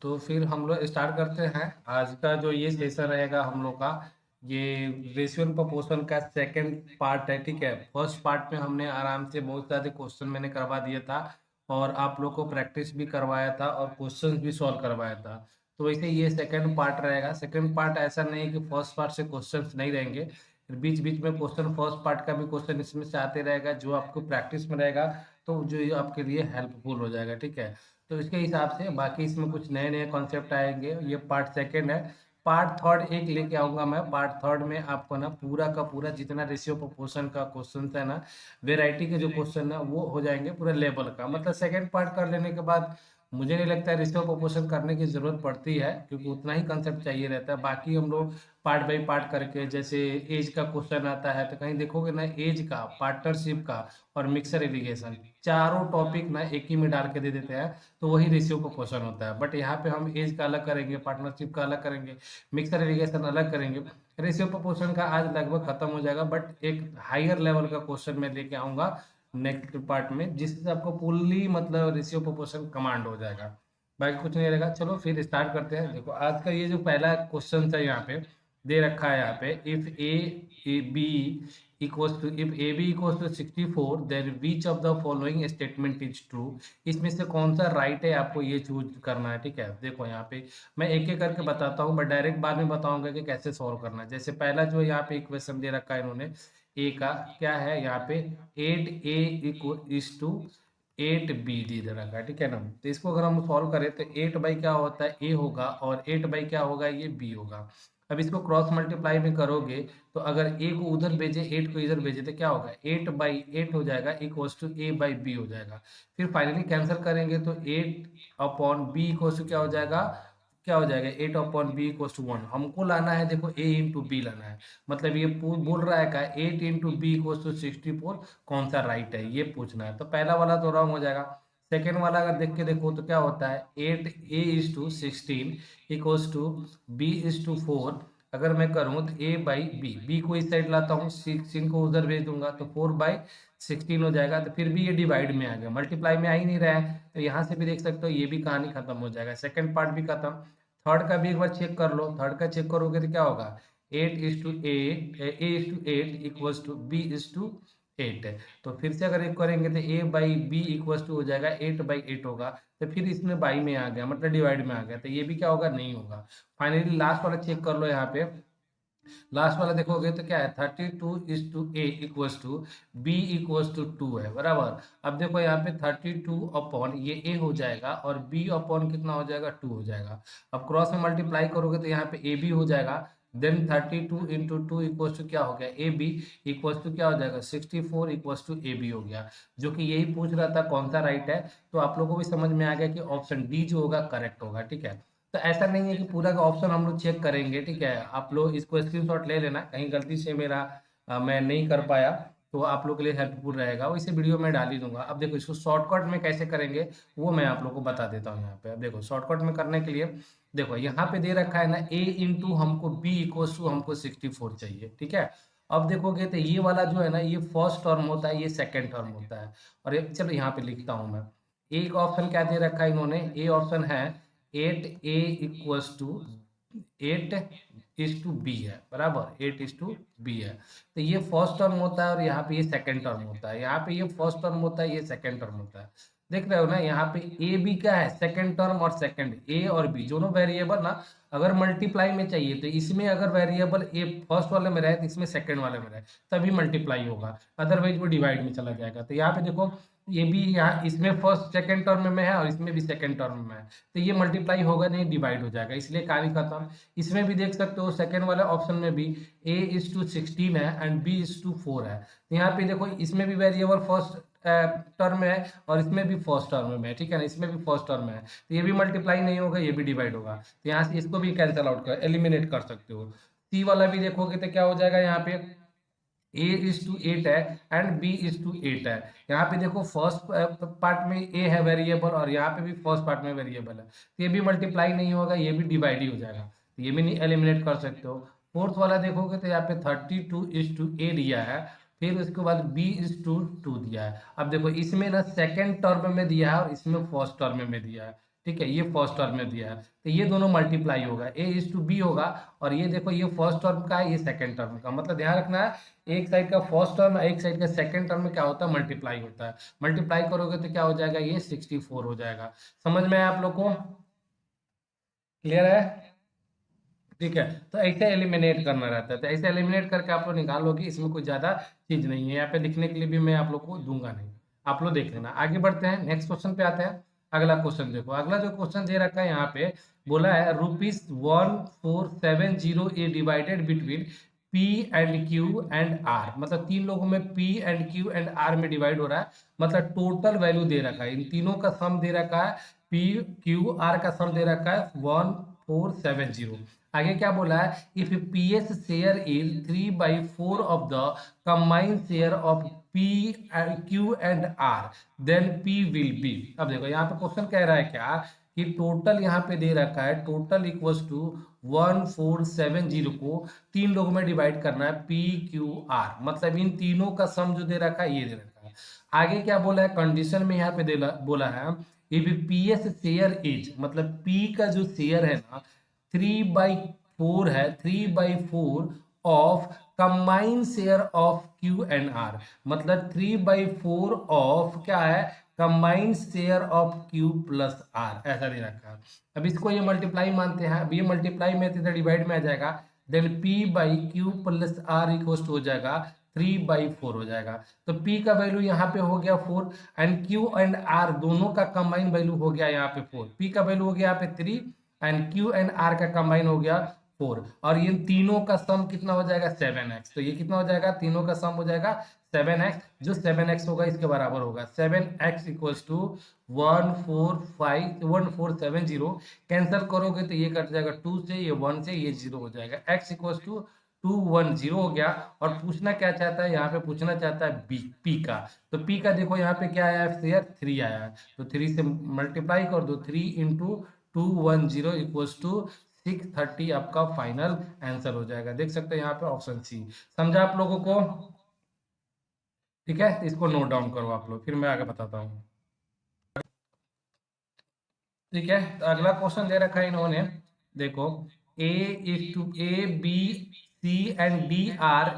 तो फिर हम लोग स्टार्ट करते हैं। आज का जो ये सेशन रहेगा हम लोग का, ये रेशियो एंड प्रोपोर्शन का सेकंड पार्ट है। ठीक है, फर्स्ट पार्ट में हमने आराम से बहुत सारे क्वेश्चन मैंने करवा दिया था और आप लोग को प्रैक्टिस भी करवाया था और क्वेश्चन भी सॉल्व करवाया था। तो वैसे ये सेकंड पार्ट रहेगा। सेकंड पार्ट ऐसा नहीं है कि फर्स्ट पार्ट से क्वेश्चन नहीं रहेंगे, बीच बीच में क्वेश्चन फर्स्ट पार्ट का भी क्वेश्चन इसमें से आते रहेगा, जो आपको प्रैक्टिस में रहेगा तो जो ये आपके लिए हेल्पफुल हो जाएगा। ठीक है, तो इसके हिसाब से बाकी इसमें कुछ नए नए कॉन्सेप्ट आएंगे। ये पार्ट सेकंड है। पार्ट थर्ड एक लेके आऊंगा मैं। पार्ट थर्ड में आपको ना पूरा का पूरा जितना रेशियो प्रोपोर्शन का क्वेश्चन है ना, वेराइटी के जो क्वेश्चन है वो हो जाएंगे पूरा लेवल का। मतलब सेकंड पार्ट कर लेने के बाद मुझे नहीं लगता है रेशियो प्रोपोर्शन करने की जरूरत पड़ती है, क्योंकि उतना ही कंसेप्ट चाहिए रहता है। बाकी हम लोग पार्ट बाई पार्ट करके, जैसे एज का क्वेश्चन आता है तो कहीं देखोगे ना, एज का, पार्टनरशिप का और मिक्सर इरिगेशन चारों टॉपिक ना एक ही में डाल के दे देते हैं, तो वही रेशियो का क्वेश्चन होता है। बट यहाँ पे हम एज का अलग करेंगे, पार्टनरशिप का अलग करेंगे, मिक्सर इरिगेशन अलग करेंगे। रेशियो प्रोपोर्शन का आज लगभग खत्म हो जाएगा, बट एक हायर लेवल का क्वेश्चन मैं लेके आऊंगा नेक्स्ट पार्ट में, जिससे आपको फुल्ली मतलब रेशियो प्रोपोर्शन कमांड हो जाएगा। बाकी कुछ नहीं रहेगा। चलो फिर स्टार्ट करते हैं। देखो आज का ये जो पहला क्वेश्चन है यहाँ पे दे रखा है, यहाँ पे if A B equals to, if A B equals to 64 then which of the following statement is true. इसमें से कौन सा राइट है आपको ये चूज करना है। ठीक है, देखो यहाँ पे मैं एक एक करके बताता हूँ, बट डायरेक्ट बाद में बताऊंगा कि कैसे सॉल्व करना है। जैसे पहला जो यहाँ पे इक्वेशन दे रखा है इन्होंने, ए का क्या है यहाँ पे, 8a इज टू 8b दे रखा है। ठीक है ना, तो इसको अगर हम सॉल्व करें तो 8 बाई क्या होता है, ए होगा, और 8 बाई क्या होगा, ये बी होगा। अब इसको क्रॉस मल्टीप्लाई में करोगे तो अगर ए को उधर भेजे, 8 को इधर भेजे, तो क्या होगा, 8/8 हो जाएगा इक्वल्स टू a/b हो जाएगा। फिर फाइनली कैंसिल करेंगे तो 8/b इक्वल्स टू क्या हो जाएगा, क्या हो जाएगा, 8/b इक्वल्स टू 1। हमको लाना है, देखो a इंटू बी लाना है। मतलब ये बोल रहा है का 8 इंटू बी इक्वल्स टू 64, कौन सा राइट है ये पूछना है। तो पहला वाला तो रॉन्ग हो जाएगा। सेकेंड वाला अगर देख के देखो तो क्या होता है, 8a is to 16 equals to b is to 4। अगर मैं करूँ तो a/b को इस साइड लाता हूँ, 16 को उधर भेज दूंगा तो 4/16 हो जाएगा। तो फिर भी ये डिवाइड में आ गया, मल्टीप्लाई में आ ही नहीं रहा है। तो यहाँ से भी देख सकते हो ये भी कहानी खत्म हो जाएगा, सेकंड पार्ट भी खत्म। थर्ड का भी एक बार चेक कर लो। थर्ड का चेक करोगे तो क्या होगा, 8:8, a:8 इक्वल्स टू b:8 है। तो फिर से अगर एक करेंगे तो a/b इक्वल्स टू हो जाएगा 8/8 होगा। तो फिर इसमें बाई में आ गया, मतलब डिवाइड में आ गया, तो ये भी क्या होगा, नहीं होगा। फाइनली लास्ट वाला चेक कर लो। यहाँ पे लास्ट वाला देखोगे तो क्या है, 32:a equals to b equals to 2 है, बराबर। अब देखो यहाँ पे 32 अपॉन ये a हो जाएगा और b अपॉन कितना हो जाएगा, 2 हो जाएगा। अब क्रॉस में मल्टीप्लाई करोगे तो यहाँ पे a b हो जाएगा। देन 32 इंटू 2 इक्वल्स टू क्या हो गया, ए बी इक्वल्स टू क्या हो जाएगा, 64 इक्वल्स टू ए बी हो गया। जो कि यही पूछ रहा था कौन सा राइट है। तो आप लोगों को भी समझ में आ गया कि ऑप्शन डी जो होगा करेक्ट होगा। ठीक है, तो ऐसा नहीं है कि पूरा का ऑप्शन हम लोग चेक करेंगे। ठीक है, आप लोग इसको स्क्रीनशॉट ले लेना, कहीं गलती से मेरा मैं नहीं कर पाया तो आप लोग के लिए हेल्पफुल रहेगा। वैसे वीडियो में डाल ही दूंगा। अब देखो इसको शॉर्टकट में कैसे करेंगे वो मैं आप लोग को बता देता हूँ। यहाँ पे अब देखो शॉर्टकट में करने के लिए, देखो यहाँ पे दे रखा है ना, a इंटू हमको b इक्वल्स टू हमको 64 चाहिए। ठीक है, अब देखोगे तो ये वाला जो है ना, ये फर्स्ट टर्म होता है, ये सेकेंड टर्म होता है। और चलो यहाँ पे लिखता हूँ मैं, एक ऑप्शन क्या दे रखा है इन्होंने, ए ऑप्शन है 8a इक्वल्स टू 8:b है, बराबर, 8:b है। तो ये फर्स्ट टर्म होता है और यहाँ पे ये सेकंड टर्म होता है। यहाँ पे ये फर्स्ट टर्म होता है, ये सेकंड टर्म होता है। देख रहे हो ना, यहाँ पे ए बी क्या है, सेकंड टर्म, और सेकंड ए और बी दोनों वेरिएबल ना अगर मल्टीप्लाई में चाहिए तो इसमें अगर वेरिएबल ए फर्स्ट वाले में रहे तो इसमें सेकंड वाले में रहे, तभी मल्टीप्लाई होगा, अदरवाइज वो डिवाइड में चला जाएगा। तो यहाँ पे देखो ये भी यहाँ इसमें फर्स्ट सेकंड टर्म में है और इसमें भी सेकंड टर्म में है, तो ये मल्टीप्लाई होगा नहीं, डिवाइड हो जाएगा, इसलिए कहानी खत्म। इसमें भी देख सकते हो सेकंड वाले ऑप्शन में भी a इज टू 16 है एंड b इज टू 4 है। तो यहाँ पे देखो इसमें भी वेरिएबल फर्स्ट टर्म में है और इसमें भी फर्स्ट टर्म में है। ठीक है ना, इसमें भी फर्स्ट टर्म में है, तो ये भी मल्टीप्लाई नहीं होगा, ये भी डिवाइड होगा। तो यहाँ से इसको भी कैंसिल आउट कर, एलिमिनेट कर सकते हो। सी वाला भी देखोगे तो क्या हो जाएगा, यहाँ पे a इज टू 8 है एंड b इज टू 8 है। यहाँ पे देखो फर्स्ट पार्ट में a है वेरिएबल और यहाँ पे भी फर्स्ट पार्ट में वेरिएबल है, तो ये भी मल्टीप्लाई नहीं होगा, ये भी डिवाइड ही हो जाएगा, तो ये भी नहीं एलिमिनेट कर सकते हो। फोर्थ वाला देखोगे तो यहाँ पे 32:a दिया है, फिर उसके बाद b इज टू 2 दिया है। अब देखो इसमें ना सेकेंड टर्म में दिया है और इसमें फर्स्ट टर्म में दिया है। ठीक है, ये फर्स्ट टर्म में दिया है, तो ये दोनों मल्टीप्लाई होगा, ए इज टू बी होगा, और ये देखो ये फर्स्ट टर्म का है, ये सेकंड टर्म का, मतलब ध्यान रखना है एक साइड का फर्स्ट टर्म एक साइड का सेकंड टर्म में क्या होता है, मल्टीप्लाई होता है। मल्टीप्लाई करोगे तो क्या हो जाएगा, ये 64 हो जाएगा। समझ में आया आप लोग को, क्लियर है? ठीक है, तो ऐसे एलिमिनेट करना रहता है, तो ऐसे एलिमिनेट करके आप लोग निकालोगे, इसमें कोई ज्यादा चीज नहीं है, यहाँ पे लिखने के लिए भी मैं आप लोग को दूंगा नहीं, आप लोग देख लेना। आगे बढ़ते हैं, नेक्स्ट क्वेश्चन पे आते हैं। अगला क्वेश्चन देखो, अगला जो क्वेश्चन दे रखा है यहाँ पे, बोला है ₹1470 a divided between P and Q and R, मतलब तीन लोगों में P and Q and R में डिवाइड हो रहा है, मतलब टोटल वैल्यू दे रखा है, इन तीनों का सम दे रखा है, पी क्यू आर का सम दे रखा है 1470। आगे क्या बोला है, if P's share is 3/4 of the combined share of P Q and R, then P will be. अब देखो यहाँ पे क्वेश्चन कह रहा है क्या, कि टोटल यहाँ पे दे रखा है, टोटल इक्वल्स टू 1470 को तीन लोगों में डिवाइड करना है, पी क्यू आर, मतलब इन तीनों का सम जो दे रखा है ये दे रखा है। आगे क्या बोला है, कंडीशन में यहाँ पे बोला है, इफ पीएस शेयर इज, मतलब पी का जो शेयर है ना 3/4 है, 3/4 of combined share of Q and R, मतलब 3/4 ऑफ क्या है, combined share of Q plus R, ऐसा दे रखा है। अब इसको ये मल्टीप्लाई मानते हैं, अब ये मल्टीप्लाई में इधर डिवाइड में आ जाएगा, then P by Q plus R equal हो जाएगा 3/4 हो जाएगा। तो P का वैल्यू यहाँ पे हो गया 4 एंड Q एंड R दोनों का कंबाइन वैल्यू हो गया यहाँ पे 4, P का वैल्यू हो गया यहाँ पे 3 एंड Q एंड R का कंबाइन हो गया 4, और ये तीनों का सम कितना हो जाएगा 7x, तो ये कितना हो जाएगा, तीनों का सम हो जाएगा 7x, जो 7x होगा इसके बराबर होगा, 7x इक्वल्स टू 1470, कैंसिल करोगे तो ये कट जाएगा 2 से, ये 1 से, ये 0 हो जाएगा, x इक्वल्स टू 210 हो गया। और पूछना क्या चाहता है, यहाँ पे पूछना चाहता है बी पी का, तो पी का देखो यहाँ पे क्या आया है, शेयर 3 आया है, तो 3 से मल्टीप्लाई कर दो, 3 इंटू 210 इक्वल्स टू 630 आपका फाइनल आंसर हो जाएगा। देख सकते हैं यहाँ पे ऑप्शन सी, समझा आप लोगों को? ठीक है, तो इसको नोट डाउन करो आप लोग, फिर मैं आगे बताता हूँ। ठीक है, तो अगला क्वेश्चन दे रखा है इन्होंने, देखो A B C and D are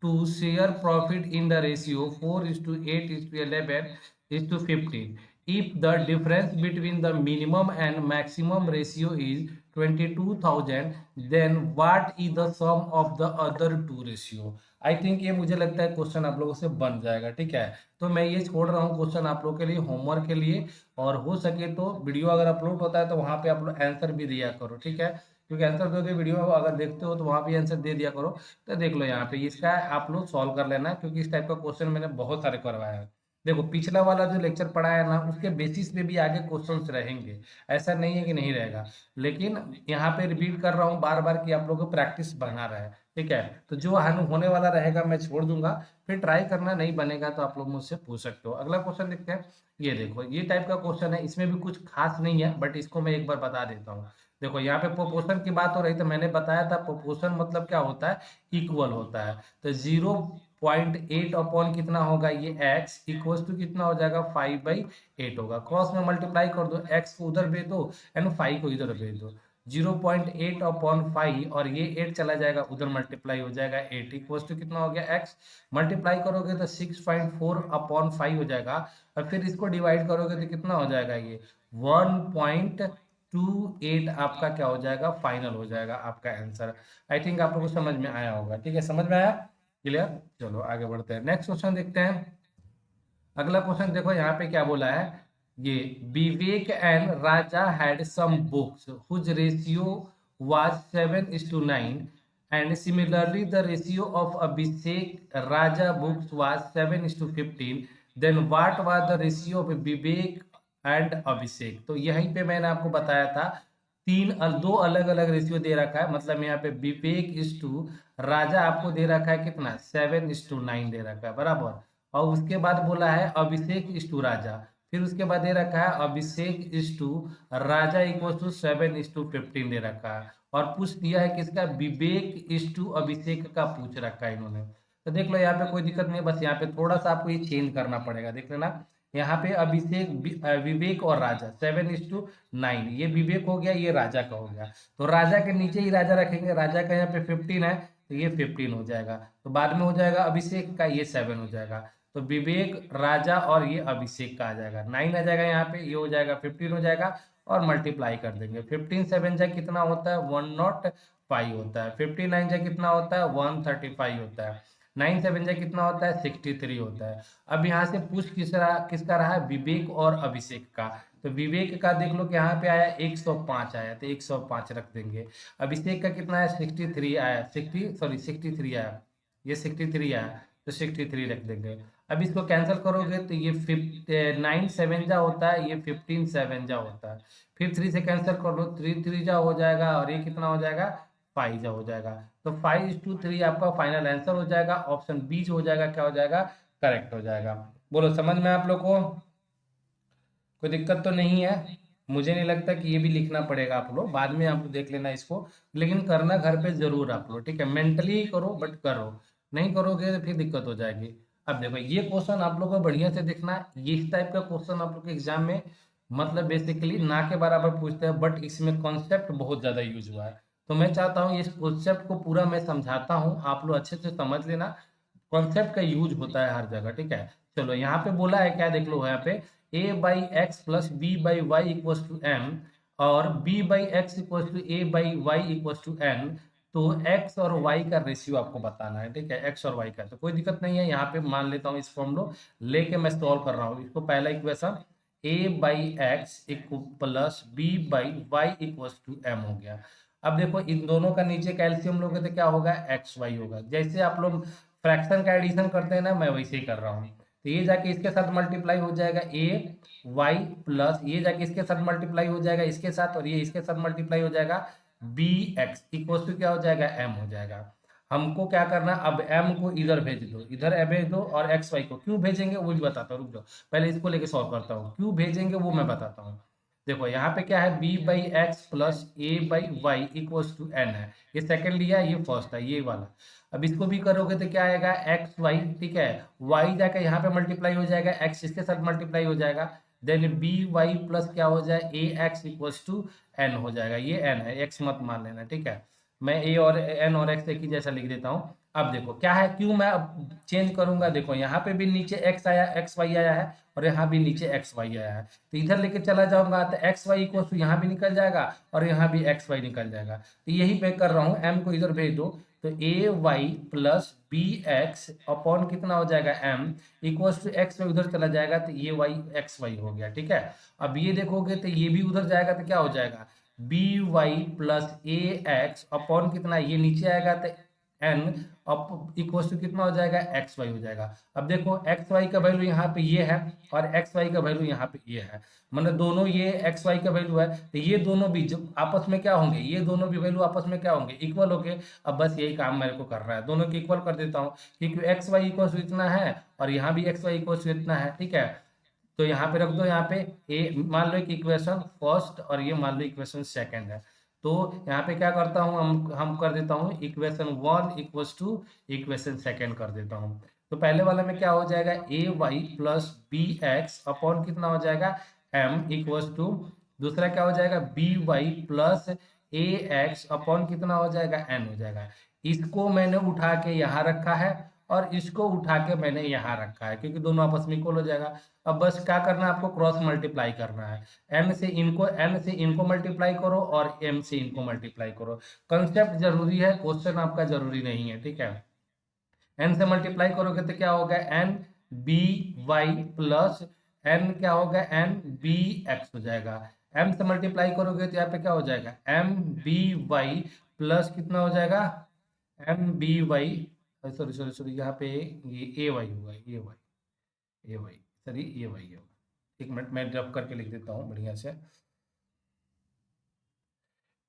to share profit in the ratio 4:8:11:15, if the difference between the minimum and maximum ratio is 22,000, then what is the sum of the other two ratio? I think ये मुझे लगता है question आप लोगों से बन जाएगा। ठीक है, तो मैं ये छोड़ रहा हूँ क्वेश्चन आप लोगों के लिए होमवर्क के लिए, और हो सके तो वीडियो अगर अपलोड होता है तो वहाँ पे आप लोग आंसर भी दिया करो। ठीक है, क्योंकि आंसर दोगे वीडियो अगर देखते हो तो वहाँ भी आंसर दे दिया करो। तो देख लो यहाँ पे इसका आप लोग सॉल्व कर लेना, क्योंकि इस टाइप का क्वेश्चन मैंने बहुत सारे करवाया है। देखो पिछला वाला जो लेक्चर पढ़ा है ना, उसके बेसिस पे भी आगे क्वेश्चंस रहेंगे, ऐसा नहीं है कि नहीं रहेगा, लेकिन यहाँ पे रिपीट कर रहा हूँ बार बार कि आप लोगों को प्रैक्टिस बना रहे। ठीक है, तो जो होने वाला रहेगा मैं छोड़ दूंगा, फिर ट्राई करना, नहीं बनेगा तो आप लोग मुझसे पूछ सकते हो। अगला क्वेश्चन देखते हैं, ये देखो ये टाइप का क्वेश्चन है, इसमें भी कुछ खास नहीं है, बट इसको मैं एक बार बता देता हूँ। देखो यहाँ पे प्रोपोर्शन की बात हो रही, तो मैंने बताया था प्रोपोर्शन मतलब क्या होता है, इक्वल होता है। तो 0.8 अपॉन कितना होगा, ये x इक्वल टू कितना हो जाएगा, 5/8 होगा। क्रॉस में मल्टीप्लाई कर दो, x को उधर भेज दो एंड 5 को इधर भेज दो, 0.8 अपॉन 5, और ये 8 चला जाएगा उधर, मल्टीप्लाई हो जाएगा 8 इक्वल टू कितना हो गया x, मल्टीप्लाई करोगे तो 6.4 अपॉन 5 हो जाएगा, और फिर इसको डिवाइड करोगे तो कितना हो जाएगा, ये 1.28 आपका क्या हो जाएगा, फाइनल हो जाएगा आपका आंसर। आई थिंक आप लोगों को समझ में आया होगा। ठीक है, समझ में आया, क्लियर? चलो आगे बढ़ते हैं, नेक्स्ट क्वेश्चन देखते हैं। अगला क्वेश्चन देखो यहाँ पे क्या बोला है, ये Vivek and Raja had some books whose ratio was 7:9, and similarly the ratio of Abhishek Raja books was 7:15, then what was the ratio of Vivek and Abhishek. तो यहीं पे मैंने आपको बताया था, दो अलग अलग रेशियो दे रखा है, मतलब यहाँ पे विवेक इज टू राजा आपको दे रखा है कितना, 7:9 दे रखा है, बराबर। और उसके बाद बोला है अभिषेक इज टू राजा, फिर उसके बाद दे रखा है Abhishek is to Raja equal to 7:15 दे रखा है, और पूछ दिया है किसका, विवेक इज टू अभिषेक का पूछ रखा है इन्होंने। तो देख लो यहाँ पे कोई दिक्कत नहीं है, बस यहाँ पे थोड़ा सा आपको ये चेंज करना पड़ेगा, देख लेना। यहाँ पे अभिषेक, विवेक और राजा 7:9, ये विवेक हो गया, ये राजा का हो गया। तो राजा के नीचे ही राजा रखेंगे, राजा का यहाँ पे 15 है तो ये 15 हो जाएगा। तो बाद में हो जाएगा अभिषेक का, ये 7 हो जाएगा। तो विवेक, राजा और ये अभिषेक का आ जाएगा, 9 आ जाएगा यहाँ पे, ये हो जाएगा 15 हो जाएगा। और मल्टीप्लाई कर देंगे, 15 7 जा कितना होता है 105 होता है, 59 जा कितना होता है 135 होता है, 9 7 जा कितना होता है 63 होता है। अब यहाँ से पूछ किसका रहा है, विवेक और अभिषेक का। तो विवेक का देख लो कि यहाँ पे आया 105 आया, तो 105 रख देंगे। अभिषेक का कितना है 63 आया, 63 आया, ये 63 आया, तो 63 रख देंगे। अब इसको कैंसिल करोगे तो ये 9 7 जा होता है, ये 15 7 जा होता है। फिर 3 से कैंसिल कर लो, 3 3 जा हो जाएगा, और ये कितना हो जाएगा 5 जा हो जाएगा। तो 5:3 आपका फाइनल आंसर हो जाएगा, ऑप्शन बी हो जाएगा, क्या हो जाएगा, करेक्ट हो जाएगा। बोलो समझ में आप लोग को कोई दिक्कत तो नहीं है? मुझे नहीं लगता कि ये भी लिखना पड़ेगा, आप लोग बाद में आप लोग देख लेना इसको, लेकिन करना घर पे जरूर आप लोग, ठीक है, मेंटली करो बट करो, नहीं करोगे तो फिर दिक्कत हो जाएगी। अब देखो ये क्वेश्चन आप लोग को बढ़िया से देखना है, ये इस टाइप का क्वेश्चन आप लोग के एग्जाम में मतलब बेसिकली ना के बराबर पूछते हैं, बट इसमें कॉन्सेप्ट बहुत ज्यादा यूज हुआ है। तो मैं चाहता हूँ इस कॉन्सेप्ट को पूरा मैं समझाता हूँ, आप लोग अच्छे से समझ लेना, कॉन्सेप्ट का यूज होता है हर जगह, ठीक है। चलो यहाँ पे बोला है क्या, देख लो यहाँ पे a/x plus b/y equal to m, और b/x equal to a/y equal to n। तो x और y का रेशियो आपको बताना है, ठीक है, x और y का। तो कोई दिक्कत नहीं है, यहाँ पे मान लेता हूँ इस फॉर्मूला लेके मैं सॉल्व कर रहा हूँ इसको। पहला equation a/x plus b/y equal to m हो गया। अब देखो इन दोनों का नीचे कैल्शियम लोगे तो क्या होगा, एक्स वाई होगा। जैसे आप लोग फ्रैक्शन का एडिशन करते हैं ना, मैं वैसे ही कर रहा हूँ। तो ये जाके इसके साथ मल्टीप्लाई हो जाएगा ए वाई, प्लस ये जाके इसके साथ मल्टीप्लाई हो जाएगा इसके साथ, और ये इसके साथ मल्टीप्लाई हो जाएगा बी एक्स इक्वल टू क्या हो जाएगा, एम हो जाएगा। हमको क्या करना, अब एम को इधर भेज दो, इधर भेज दो, और एक्स वाई को क्यों भेजेंगे वो भी बताता हूँ, रुक जाओ पहले इसको लेके सॉल्व करता हूँ, क्यों भेजेंगे वो मैं बताता हूँ। देखो यहाँ पे क्या है, b/x plus a/y equal to n है, ये सेकंड लिया, ये फर्स्ट है, ये वाला। अब इसको भी करोगे तो क्या आएगा, एक्स वाई, ठीक है, y जाकर यहाँ पे मल्टीप्लाई हो जाएगा, x इसके साथ मल्टीप्लाई हो जाएगा, देन by प्लस क्या हो जाए ax इक्वल टू n हो जाएगा, ये n है, x मत मान लेना, ठीक है। मैं a और n और x एक ही जैसा लिख देता हूँ। अब देखो क्या है, क्यों मैं अब चेंज करूंगा, देखो यहाँ पे भी नीचे x आया, एक्स वाई आया है, और यहाँ भी नीचे एक्स वाई आया है, तो इधर लेके चला जाऊंगा तो एक्स वाई इक्वल टू यहाँ भी निकल जाएगा, और यहाँ भी एक्स वाई निकल जाएगा। तो यही मैं कर रहा हूँ, m को इधर भेज दो, तो A Y plus B X upon कितना हो जाएगा m equal to X Y, उधर चला जाएगा तो ये वाई एक्स वाई हो गया, ठीक है। अब ये देखोगे तो ये भी उधर जाएगा तो क्या हो जाएगा, बी वाई प्लस ए एक्स अपॉन कितना, ये नीचे आएगा तो एन अब इक्वल टू कितना हो जाएगा, एक्स वाई हो जाएगा। अब देखो एक्स वाई का वैल्यू यहाँ पे ये है, और एक्स वाई का वैल्यू यहाँ पे ये है, मतलब दोनों ये एक्स वाई का वैल्यू है, तो ये दोनों भी जब आपस में क्या होंगे, ये दोनों भी वैल्यू आपस में क्या होंगे, इक्वल होंगे। अब बस यही काम मेरे को करना है, दोनों को इक्वल कर देता हूँ, क्योंकि एक्स वाई इक्वल टू इतना है, और यहाँ भी एक्स वाई इक्वल टू इतना है, ठीक है। तो यहाँ पे रख दो, यहाँ पे ए मान लो कि इक्वेशन फर्स्ट, और ये मान लो इक्वेशन सेकंड है। तो यहाँ पे क्या करता हूँ, हम कर देता हूँ equation 1 equal to equation second कर देता हूँ। तो पहले वाले में क्या हो जाएगा, A Y plus B X upon कितना हो जाएगा, एम इक्वल टू, दूसरा क्या हो जाएगा, बी वाई प्लस ए एक्स अपॉन कितना हो जाएगा, एन हो जाएगा। इसको मैंने उठा के यहाँ रखा है, और इसको उठा के मैंने यहाँ रखा है, क्योंकि दोनों आपस में इक्वल हो जाएगा। अब बस क्या करना है, आपको क्रॉस मल्टीप्लाई करना है, n से इनको मल्टीप्लाई करो, और m से इनको मल्टीप्लाई करो। कंसेप्ट जरूरी है, क्वेश्चन आपका जरूरी नहीं है, ठीक है। n से मल्टीप्लाई करोगे तो क्या होगा, n B Y plus n क्या होगा, n बी एक्स हो जाएगा। m से मल्टीप्लाई करोगे तो यहाँ पे क्या हो जाएगा, m बी वाई प्लस कितना हो जाएगा, m B Y, sorry sorry sorry, यहाँ पे ये ए वाई होगा, A Y sorry A Y होगा। एक मिनट मैं ड्रॉप करके लिख देता हूँ बढ़िया से,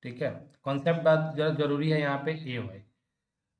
ठीक है। कॉन्सेप्ट बात जरूरी है यहाँ पे, ए वाई,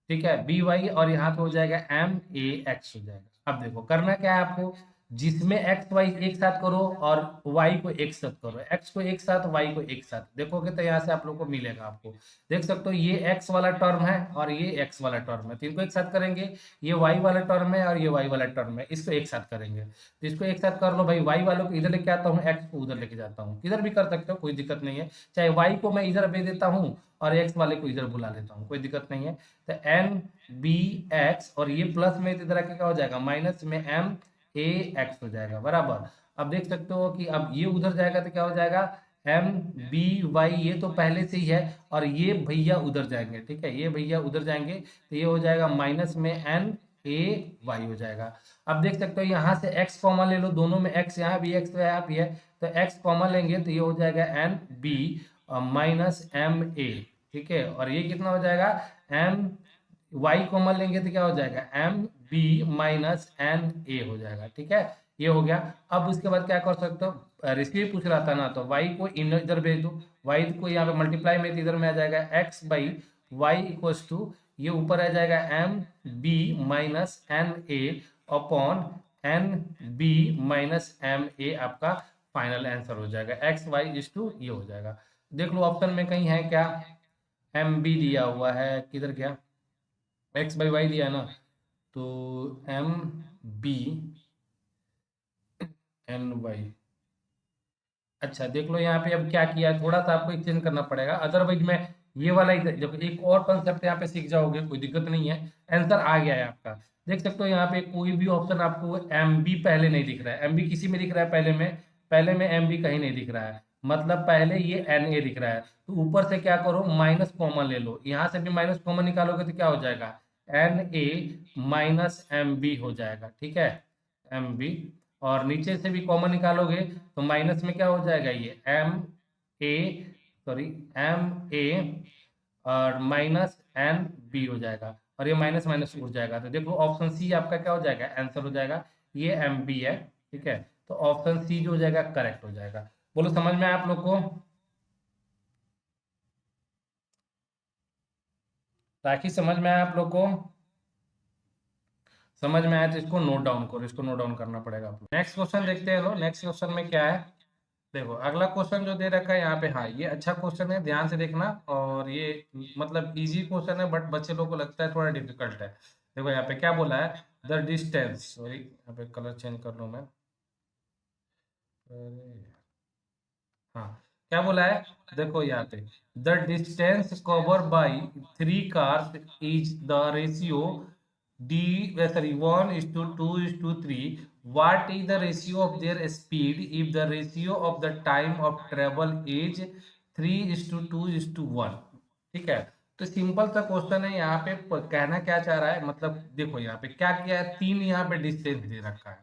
ठीक है, बी वाई, और यहाँ पे हो जाएगा एम ए एक्स हो जाएगा। अब देखो करना क्या है आपको, जिसमें एक्स वाई एक साथ करो और वाई को एक साथ करो, एक्स को एक साथ वाई को एक साथ देखोगे तो यहाँ से आप लोग को मिलेगा। आपको देख सकते हो ये एक्स वाला टर्म है और ये एक्स वाला टर्म है, तो इनको एक साथ करेंगे। ये वाई वाला टर्म है और ये वाई वाला टर्म है, इसको एक साथ करेंगे। तो इसको एक साथ कर लो भाई, वाई वालों को इधर लेके आता हूँ, एक्स को उधर लेके जाता हूँ, इधर भी कर सकते हो, कोई दिक्कत नहीं है। चाहे वाई को मैं इधर भेज देता हूँ और एक्स वाले को इधर बुला लेता हूँ, कोई दिक्कत नहीं है। तो एन बी एक्स और ये प्लस में इधर आके क्या हो जाएगा, माइनस में एम ए एक्स हो जाएगा बराबर। अब देख सकते हो कि अब ये उधर जाएगा तो क्या हो जाएगा, एम बी वाई, ये तो पहले से ही है, और ये भैया उधर जाएंगे, ठीक है, ये भैया उधर जाएंगे तो ये हो जाएगा माइनस में एन ए वाई हो जाएगा। अब देख सकते हो यहाँ से x कॉमन ले लो, दोनों में x, यहाँ भी x तो यहाँ भी है, तो x कॉमन लेंगे तो ये हो जाएगा N B minus M A, ठीक है, और ये कितना हो जाएगा, एम वाई कॉमन लेंगे तो क्या हो जाएगा, M B minus N A हो जाएगा, ठीक है, ये हो गया। अब उसके बाद क्या कर सकते हो, रेसिपी पूछ रहा था ना, तो वाई को इधर भेज दो, वाई को यहाँ पे मल्टीप्लाई में इधर में आ जाएगा X by Y equals to, ये ऊपर आ जाएगा M B minus N A upon N B minus M A, आपका फाइनल आंसर हो जाएगा, एक्स वाई इज टू ये हो जाएगा। देख लो ऑप्शन में कहीं है क्या, एम बी दिया हुआ है, किधर गया, एक्स बाई वाई दिया है ना, तो एम बी एन वाई। अच्छा देख लो यहाँ पे अब क्या किया है, थोड़ा सा आपको एक्सचेंज करना पड़ेगा, अदरवाइज मैं ये वाला जब एक और कंसेप्ट यहाँ पे सीख जाओगे, कोई दिक्कत नहीं है, आंसर आ गया है आपका। देख सकते हो यहाँ पे कोई भी ऑप्शन आपको एम बी पहले नहीं दिख रहा है, एम बी किसी में दिख रहा है, पहले में एम बी कहीं नहीं दिख रहा है, मतलब पहले ये एन ए दिख रहा है, तो ऊपर से क्या करो, माइनस कॉमन ले लो, यहाँ से भी माइनस कॉमन निकालोगे तो क्या हो जाएगा, N A minus M B हो जाएगा, ठीक है, एम बी, और नीचे से भी कॉमन निकालोगे तो माइनस में क्या हो जाएगा, ये M A, sorry M A और माइनस एन बी हो जाएगा, और ये माइनस माइनस उड़ जाएगा, तो देखो ऑप्शन सी आपका क्या हो जाएगा, आंसर हो जाएगा, ये एम बी है, ठीक है, तो ऑप्शन सी जो हो जाएगा करेक्ट हो जाएगा। बोलो समझ में आया आप लोग को, ताकि समझ में आया आप लोग को, समझ में आया तो इसको नोट डाउन करो, इसको नोट डाउन करना पड़ेगा आप लोग। नेक्स्ट क्वेश्चन देखते हैं, लो नेक्स्ट क्वेश्चन में क्या है, देखो अगला क्वेश्चन जो दे रखा है यहाँ पे, हाँ ये अच्छा क्वेश्चन है, ध्यान से देखना, और ये मतलब इजी क्वेश्चन है, बट बच्चे लोग को लगता है थोड़ा डिफिकल्ट है। देखो यहाँ पे क्या बोला है, द डिस्टेंस, सॉरी यहाँ पे कलर चेंज कर लूँ मैं, अरे हाँ, क्या बोला है, देखो यहाँ पे the distance cover by 3 cars is the ratio D, sorry 1:2:3, what is the ratio of their speed if the ratio of the time of travel is 3:2:1, ठीक है। तो सिंपल सा क्वेश्चन है, यहाँ पे कहना क्या चाह रहा है, मतलब देखो यहाँ पे क्या किया है, 3 यहाँ पे डिस्टेंस दे रखा है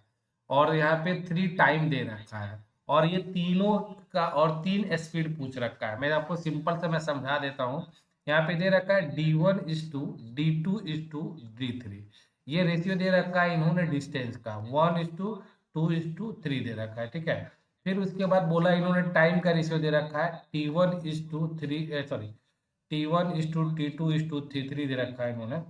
और यहाँ पे 3 टाइम दे रखा है, और ये तीनों का और 3 स्पीड पूछ रखा है। मैं आपको सिंपल से मैं समझा देता हूँ, यहाँ पे दे रखा है D1:2:D2:3, ये रेशियो दे रखा है इन्होंने डिस्टेंस का, 1:2:3 दे रखा है, ठीक है। फिर उसके बाद बोला इन्होंने टाइम का रेशियो दे रखा है T1:3, सॉरी T1:T2:3 दे रखा है इन्होंने,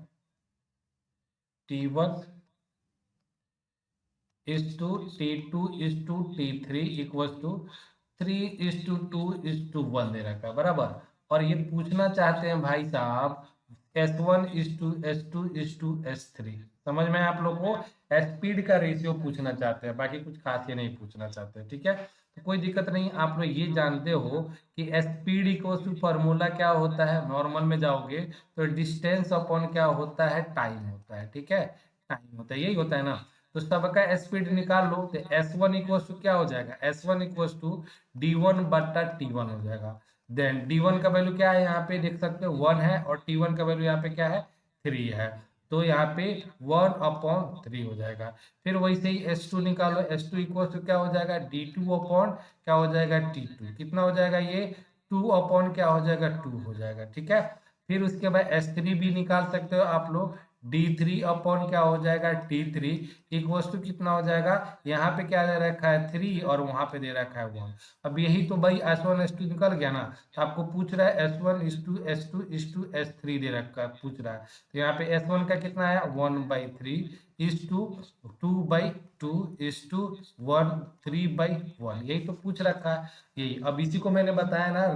T1:T2:T3 इक्वल टू 3:2:1 दे रखा है बराबर। और ये पूछना चाहते हैं भाई साहब S1:S2:S3, समझ में आप लोग को, स्पीड का रेशियो पूछना चाहते हैं, बाकी कुछ खास ये नहीं पूछना चाहते, ठीक है। तो कोई दिक्कत नहीं, आप लोग ये जानते हो कि स्पीड इक्वल टू फॉर्मूला क्या होता है, नॉर्मल में जाओगे तो डिस्टेंस अपॉन क्या होता है, टाइम होता है, ठीक है, टाइम होता है, यही होता है ना। तो सबका स्पीड निकाल लो, तो S1 इक्वल टू क्या हो जाएगा, S1 इक्वल टू D1/T1 हो जाएगा। देन D1 का वैल्यू क्या है, यहाँ पे देख सकते हो 1 है, और T1 का वैल्यू यहाँ पे क्या है, 3 है, तो यहाँ पे 1/3 हो जाएगा। फिर वैसे ही S2 निकालो, S2 इक्वल टू क्या हो जाएगा, D2 अपॉन क्या हो जाएगा, T2, कितना हो जाएगा ये 2 अपॉन क्या हो जाएगा, 2 हो जाएगा, ठीक है। फिर उसके बाद S3 भी निकाल सकते हो आप लोग, D3 अपॉन क्या हो जाएगा, T3, इक्वल्स टू कितना हो जाएगा, यहाँ पे क्या दे रखा है 3 और वहां पे दे रखा है 1। अब यही तो भाई S1 S2 निकल गया ना, तो आपको पूछ रहा है S1 S2 S2 S2 S3 दे रखा है, पूछ रहा है। तो यहाँ पे S1 का कितना है 1/3 इज टू 2/2 इज टू 3/1, यही तो पूछ रखा है यही। अब इसी को मैंने बताया ना,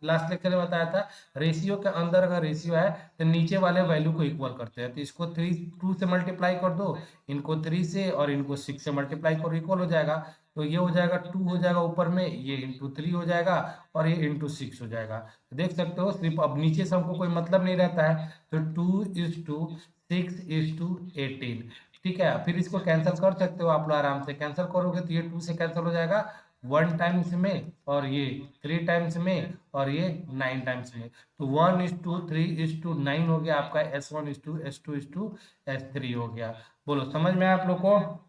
लास्ट लेक्चर में बताया था, रेशियो के अंदर अगर रेशियो है तो नीचे वाले वैल्यू को इक्वल करते हैं। तो इसको 2 से मल्टीप्लाई कर दो, इनको 3 से और इनको 6 से मल्टीप्लाई करो, इक्वल हो जाएगा। तो ये हो जाएगा 2 हो जाएगा ऊपर में, ये इंटू 3 हो जाएगा और ये इंटू 6 हो जाएगा। देख सकते हो सिर्फ अब नीचे से हमको कोई मतलब नहीं रहता है, तो 2:6:18, ठीक है। फिर इसको कैंसिल कर सकते हो आप लोग आराम से, कैंसिल करोगे तो ये 2 से कैंसिल हो जाएगा 1 टाइम्स में, और ये 3 टाइम्स में, और ये 9 टाइम्स में। तो 1:3:9 हो गया आपका S1:S2:S2:S3 हो गया। बोलो समझ में आया आप लोग को?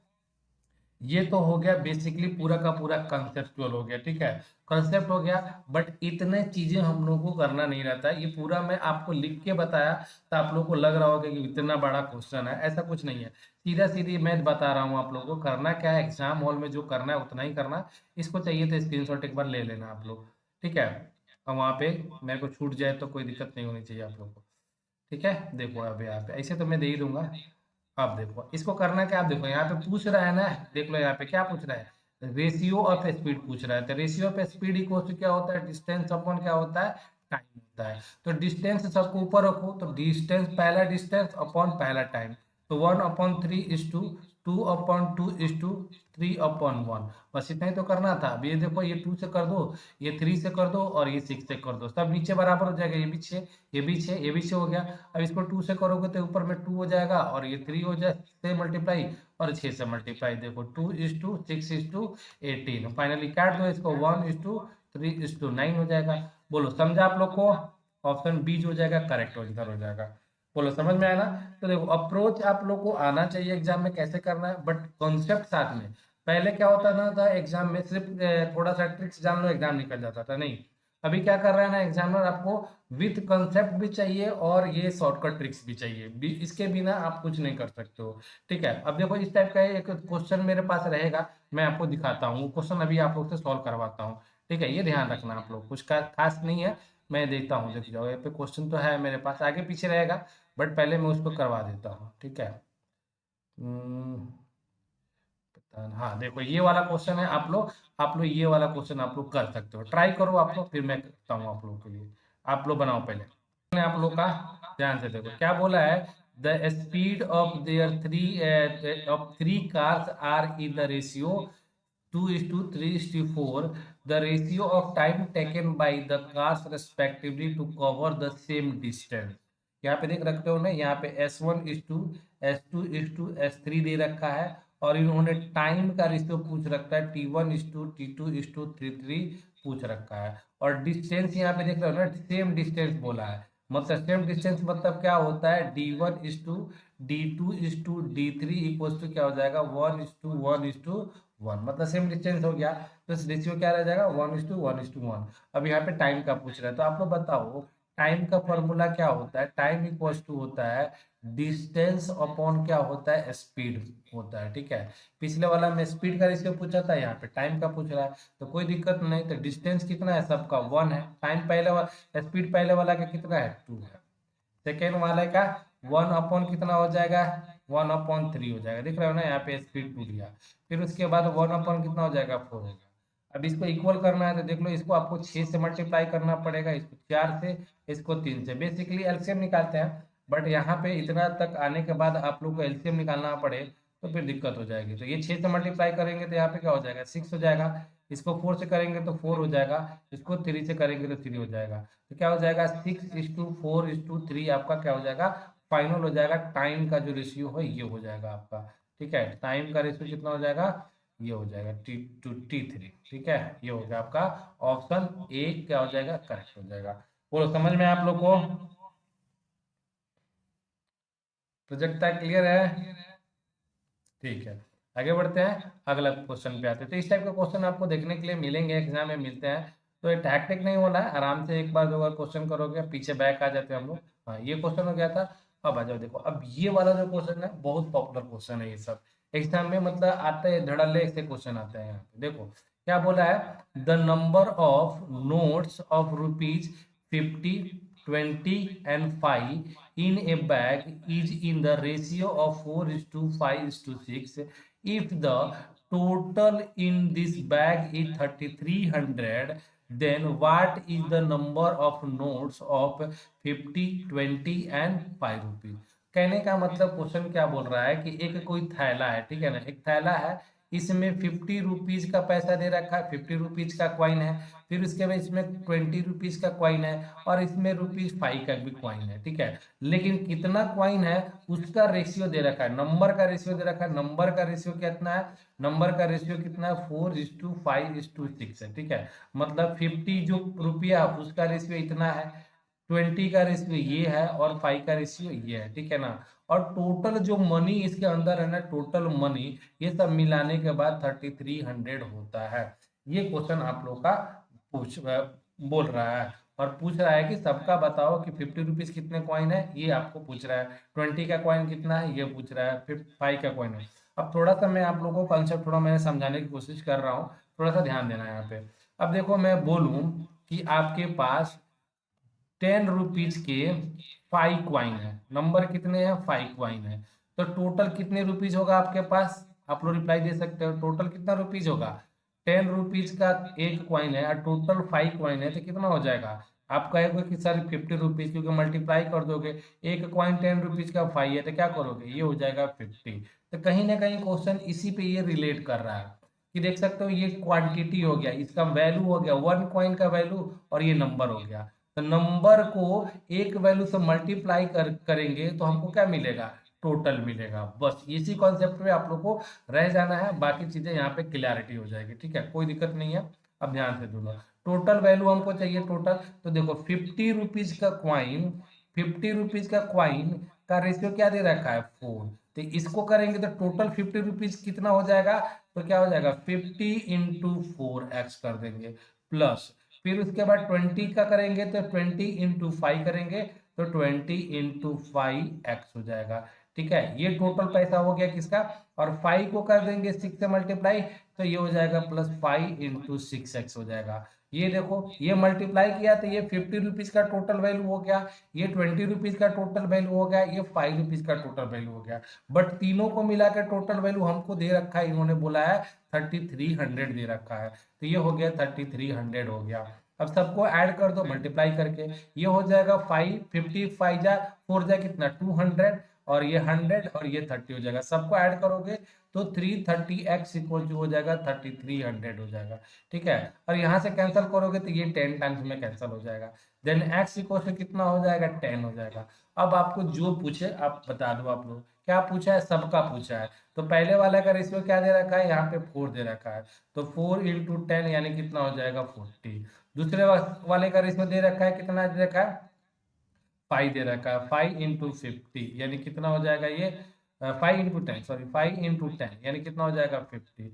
ये तो हो गया बेसिकली पूरा का पूरा कंसेप्चुअल हो गया, ठीक है, कंसेप्ट हो गया। बट इतने चीजें हम लोग को करना नहीं रहता है, ये पूरा मैं आपको लिख के बताया तो आप लोग को लग रहा होगा कि इतना बड़ा क्वेश्चन है, ऐसा कुछ नहीं है। सीधा सीधी मैं बता रहा हूँ आप लोगों को, करना क्या है एग्जाम हॉल में जो करना है उतना ही करना। इसको चाहिए तो स्क्रीनशॉट एक बार ले लेना आप लोग, ठीक है। और वहाँ पे मेरे को छूट जाए तो कोई दिक्कत नहीं होनी चाहिए आप लोग को, ठीक है। देखो अब यहाँ पे ऐसे तो मैं दे ही दूंगा। अब देखो इसको करना क्या, आप देखो यहाँ पे पूछ रहा है ना, देख लो यहाँ पे क्या पूछ रहा है, रेशियो ऑफ स्पीड पूछ रहा है। तो ratio of speed equal to क्या होता है, डिस्टेंस अपॉन क्या होता है, टाइम होता है। तो डिस्टेंस सबको ऊपर रखो, तो डिस्टेंस पहला डिस्टेंस अपॉन पहला टाइम, तो 1/3:2 बस इतना ही तो करना था। अब ये देखो ये 2 से कर दो, ये 3 से कर दो और ये 6 से कर दो, सब नीचे बराबर हो जाएगा, ये भी 6, ये भी 6, ये भी 6 हो गया। अब इसको 2 से करोगे तो ऊपर में 2 हो जाएगा और ये 3 हो जाए से मल्टीप्लाई और 6 से मल्टीप्लाई, देखो 2:6:18, फाइनली काट दो इसको, 1:3:9 हो जाएगा। बोलो समझा आप लोग को? ऑप्शन बी जो हो जाएगा करेक्ट आंसर हो जाएगा। बोलो समझ में आया ना? तो देखो अप्रोच आप लोग को आना चाहिए एग्जाम में कैसे करना है, बट कॉन्सेप्ट साथ में। पहले क्या होता था एग्जाम में सिर्फ थोड़ा सा ट्रिक्स जान लो एग्जाम निकल जाता था, नहीं। अभी क्या कर रहा है ना एग्जामिनर, आपको विथ कंसेप्ट भी चाहिए और ये शॉर्टकट ट्रिक्स भी चाहिए, इसके बिना आप कुछ नहीं कर सकते हो, ठीक है। अब देखो इस टाइप का एक क्वेश्चन मेरे पास रहेगा, मैं आपको दिखाता हूँ क्वेश्चन, अभी आप लोग से सॉल्व करवाता हूँ, ठीक है। ये ध्यान रखना आप लोग, कुछ खास नहीं है, मैं देखता हूँ, देख जाओ यहाँ पे क्वेश्चन तो है मेरे पास, आगे पीछे रहेगा, बट पहले मैं उसको करवा देता हूँ, ठीक है। हाँ देखो ये वाला क्वेश्चन है, आप लोग ये वाला क्वेश्चन आप लोग कर सकते हो, ट्राई करो आप लोग, फिर मैं करता हूँ आप लोग के लिए। आप लोग बनाओ पहले आप लोग का, ध्यान से देखो क्या बोला है, the speed of their three cars are in the ratio 2:3:4, the ratio of time taken by the cars respectively to cover the same distance। यहाँ पे देख रखते हो ना, यहाँ पे S1:S2:S3 दे रखा है, और इन्होंने टाइम का रेशियो पूछ रखा है T1:T2:3 पूछ रखा है, और डिस्टेंस यहाँ पे देख रहे हो ना, सेम डिस्टेंस बोला है। मतलब सेम डिस्टेंस मतलब क्या होता है, D1:D2:D3 इक्वल टू क्या हो जाएगा 1:1:1, मतलब सेम डिस्टेंस हो गया। तो रेशियो क्या रह जाएगा 1:1:1। अब यहाँ पे टाइम का पूछ रहा है, तो आप लोग बताओ टाइम का फॉर्मूला क्या होता है, टाइम इक्वल टू होता है डिस्टेंस अपॉन क्या होता है, स्पीड होता है, ठीक है। पिछले वाला में स्पीड का रेशियो पूछा था, यहाँ पे टाइम का पूछ रहा है, तो कोई दिक्कत नहीं। तो डिस्टेंस कितना है सबका 1 है, टाइम पहले वाला, स्पीड पहले वाला का कितना है 2 है, सेकेंड वाले का 1 अपॉन कितना हो जाएगा 1/3 हो जाएगा, दिख रहा है ना, यहाँ पे स्पीड 2 लिया। फिर उसके बाद 1 अपॉन कितना हो जाएगा 4 होगा। अब इसको इक्वल करना है तो देख लो, इसको आपको 6 से मल्टीप्लाई करना पड़ेगा, इसको 4 से, इसको 3 से, बेसिकली एलसीएम निकालते हैं। बट यहाँ पे इतना तक आने के बाद आप लोग को एलसीएम निकालना पड़े तो फिर दिक्कत हो जाएगी। तो ये 6 से मल्टीप्लाई करेंगे तो यहाँ पे क्या हो जाएगा 6 हो जाएगा, इसको 4 से करेंगे तो 4 हो जाएगा, इसको 3 से करेंगे तो 3 हो जाएगा। तो क्या हो जाएगा 6:4:3 आपका क्या हो जाएगा, फाइनल हो जाएगा। टाइम का जो रेशियो है ये हो जाएगा आपका, ठीक है। टाइम का रेशियो कितना हो जाएगा, ये हो जाएगा T2:T3, ठीक है। ये हो गया आपका ऑप्शन ए क्या हो जाएगा, करेक्ट हो जाएगा। बोलो समझ में आप लोग को? प्रोजेक्ट क्लियर है? ठीक है, आगे बढ़ते हैं, अगला क्वेश्चन पे आते हैं। तो इस टाइप का क्वेश्चन आपको देखने के लिए मिलेंगे एग्जाम में, मिलते हैं। तो ये टैक्टिक नहीं होना है, आराम से एक बार दो बार क्वेश्चन करोगे, पीछे बैक आ जाते हैं हम लोग। हाँ ये क्वेश्चन हो गया था। अब आ जाओ देखो, अब ये वाला जो क्वेश्चन है बहुत पॉपुलर क्वेश्चन है ये सब, एग्जाम में मतलब आते हैं धड़ल्ले ऐसे क्वेश्चन आते हैं यहाँ पे। देखो क्या बोला है, the number of notes of ₹50, 20 and 5 in a bag is in the ratio of 4:5:6. If the total in this bag is 3300, then what is the number of notes of 50, 20 and 5 rupees. कहने का मतलब question क्या बोल रहा है कि एक कोई थैला है, ठीक है ना, एक थैला है, इसमें 50 रुपीज का पैसा दे रखा है, 50 रुपीज का कॉइन है, फिर उसके बाद इसमें 20 रुपीज का कॉइन है, और इसमें ₹5 का भी कॉइन है, ठीक है। लेकिन कितना कॉइन है उसका रेशियो दे रखा है, नंबर का रेशियो दे रखा है। नंबर का रेशियो कितना है, नंबर का रेशियो कितना है, 4:5:6 है, ठीक है। मतलब 50 जो रुपया उसका रेशियो इतना है, 20 का रेशियो ये है, और 5 का रेशियो ये है, ठीक है ना। और टोटल जो मनी इसके अंदर है ना, टोटल मनी ये सब मिलाने के बाद 3300 होता है। ये क्वेश्चन आप लोग का बोल रहा है, और पूछ रहा है कि सबका बताओ कि 50 रुपीज कितने कॉइन है, ये आपको पूछ रहा है। 20 का कॉइन कितना है ये पूछ रहा है, फिर 5 का कॉइन है। अब थोड़ा सा मैं आप लोगों को कंसेप्ट थोड़ा मैं समझाने की कोशिश कर रहा हूँ, थोड़ा सा ध्यान देना है यहाँ पे। अब देखो मैं बोलूं कि आपके पास 10 रुपीज के 5 क्वाइन है, नंबर कितने हैं, 5 क्वाइन है, तो टोटल कितने रुपीज होगा आपके पास, आप लोग रिप्लाई दे सकते हो, टोटल कितना रुपीज होगा। 10 रुपीज का एक क्वाइन है और टोटल 5 क्वाइन है, तो कितना हो जाएगा। आप कहोगे कि सर 50 रुपीज, क्योंकि मल्टीप्लाई कर दोगे, एक क्वाइन 10 रुपीज का 5 है, तो क्या करोगे, ये हो जाएगा 50। तो कहीं ना कहीं क्वेश्चन इसी पे ये रिलेट कर रहा है कि देख सकते हो ये क्वांटिटी हो गया, इसका वैल्यू हो गया, 1 कॉइन का वैल्यू, और ये नंबर हो गया। तो नंबर को एक वैल्यू से मल्टीप्लाई करेंगे तो हमको क्या मिलेगा, टोटल मिलेगा। बस इसी कॉन्सेप्ट में आप लोग को रह जाना है, बाकी चीजें यहाँ पे क्लियरिटी हो जाएगी, ठीक है, कोई दिक्कत नहीं है। अब ध्यान से सुनो, टोटल वैल्यू हमको चाहिए टोटल। तो देखो 50 रुपीज का क्वाइन, 50 रुपीज का क्वाइन का रेशियो क्या दे रखा है, 4। तो इसको करेंगे तो टोटल 50 रुपीज कितना हो जाएगा, तो क्या हो जाएगा 50 इंटू 4x कर देंगे, प्लस फिर उसके बाद 20 का करेंगे तो 20 इंटू 5 करेंगे तो 20 इंटू 5x हो जाएगा, ठीक है। ये टोटल पैसा हो गया किसका, और 5 को कर देंगे 6 से मल्टीप्लाई, तो ये हो जाएगा प्लस 5 इंटू 6x हो जाएगा। ये देखो ये मल्टीप्लाई किया तो ये 50 रुपीज का टोटल वैल्यू हो गया, ये 20 रुपीज का टोटल वैल्यू हो गया, ये 5 रुपीज का टोटल वैल्यू हो गया। बट तीनों को मिलाकर टोटल वैल्यू हमको दे रखा है, इन्होंने बोला है 3300 दे रखा है, तो ये हो गया 3300 हो गया। अब सबको ऐड कर दो मल्टीप्लाई करके, ये हो जाएगा 5, 50 5 जा 4 जा कितना 200, और ये 100 और ये 30 हो जाएगा, सबको ऐड करोगे तो 330x इक्वल टू हो जाएगा 3300 हो जाएगा, ठीक है। और यहाँ से कैंसिल करोगे तो ये 10 टाइम्स में कैंसिल हो जाएगा, देन x इक्वल टू कितना हो जाएगा, 10 हो जाएगा। अब आपको जो पूछे आप बता दो, आप लोग क्या पूछा है, सबका पूछा है। तो पहले वाले का रेशियो क्या दे रखा है, यहाँ पे 4 दे रखा है, तो 4 इंटू 10 यानी कितना हो जाएगा 40। दूसरे वाले का रेशियो दे रखा है, कितना दे रखा है, 5 दे रखा है, 5 इंटू 50 यानी कितना हो जाएगा ये 5 इंटू 10, सॉरी 5 इंटू 10 यानी कितना हो जाएगा 50।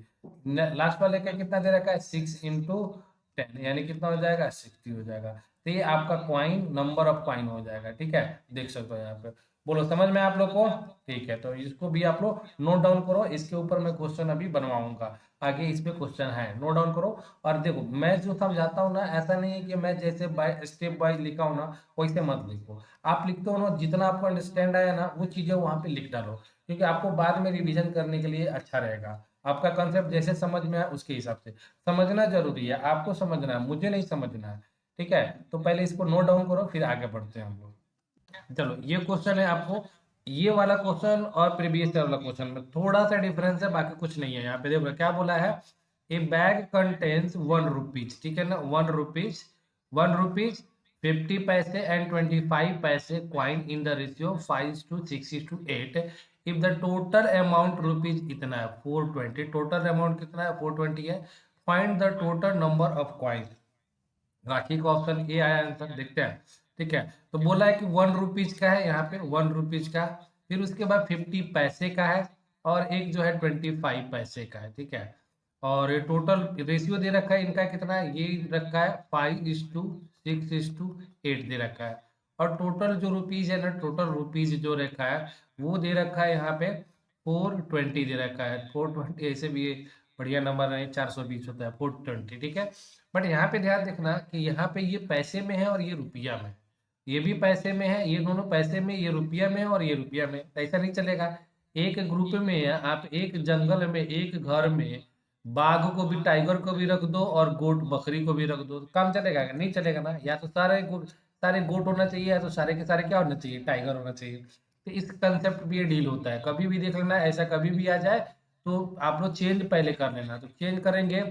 लास्ट वाले का कितना दे रखा है, 6 इंटू 10 यानी कितना हो जाएगा 60 हो जाएगा। तो ये आपका क्वाइन, नंबर ऑफ क्वाइन हो जाएगा, ठीक है, देख सकते हो यहाँ पे। बोलो समझ में आप लोग को, ठीक है। तो इसको भी आप लोग नोट डाउन करो, इसके ऊपर मैं क्वेश्चन अभी बनवाऊंगा, आगे इस पे क्वेश्चन है, नोट डाउन करो। और देखो मैं जो समझाता हूँ ना, ऐसा नहीं है कि मैं जैसे बाय स्टेप बाय लिखा हूँ ना वैसे मत लिखो, आप लिखते हो ना जितना आपको अंडरस्टैंड आया ना वो चीजें वहां पे लिख डालो, क्योंकि आपको बाद में रिवीजन करने के लिए अच्छा रहेगा। आपका कंसेप्ट जैसे समझ में आए उसके हिसाब से समझना जरूरी है, आपको समझना है, मुझे नहीं समझना है, ठीक है। तो पहले इसको नोट डाउन करो, फिर आगे बढ़ते हैं हम लोग। चलो ये क्वेश्चन है आपको, ये वाला क्वेश्चन और प्रीवियस वाला क्वेश्चन में थोड़ा सा डिफरेंस है, बाकी कुछ नहीं है। यहाँ पे देखो क्या बोला है, ए बैग कंटेन्स 1 रुपीज, ठीक है ना, 1 रुपीज, 1 रुपीज 50 पैसे एंड 25 पैसे coin in the ratio 5:6:8। If the total amount rupees इतना है 420, टोटल अमाउंट कितना है 420 है, find the total number of coin. राखी का ऑप्शन ए आया आंसर, देखते हैं, ठीक है। तो बोला है कि 1 रुपीज का है, यहाँ पे 1 रुपीज का, फिर उसके बाद 50 पैसे का है, और एक जो है 25 पैसे का है, ठीक है। और ये टोटल रेशियो दे रखा है इनका कितना है, ये रखा है 5:6:8 दे रखा है। और टोटल जो रुपीज है ना, टोटल रुपीज जो रखा है वो दे रखा है यहाँ पे 420 दे रखा है। 420 ऐसे भी बढ़िया नंबर नहीं, 420 होता है 420, ठीक है। बट यहाँ पे ध्यान देखना कि यहाँ पे ये पैसे में है और ये रुपया में, ये भी पैसे में है, ये दोनों पैसे में, ये रुपया में और ये रुपया में, तो ऐसा नहीं चलेगा। एक ग्रुप में है, आप एक जंगल में, एक घर में बाघ को भी, टाइगर को भी रख दो और गोट बकरी को भी रख दो, तो काम चलेगा क्या? नहीं चलेगा ना। या तो सारे गोट होना चाहिए, या तो सारे के सारे क्या होना चाहिए, टाइगर होना चाहिए। तो इस कंसेप्ट भी ये डील होता है, कभी भी देख लेना, ऐसा कभी भी आ जाए तो आप लोग चेंज पहले कर लेना। तो चेंज करेंगे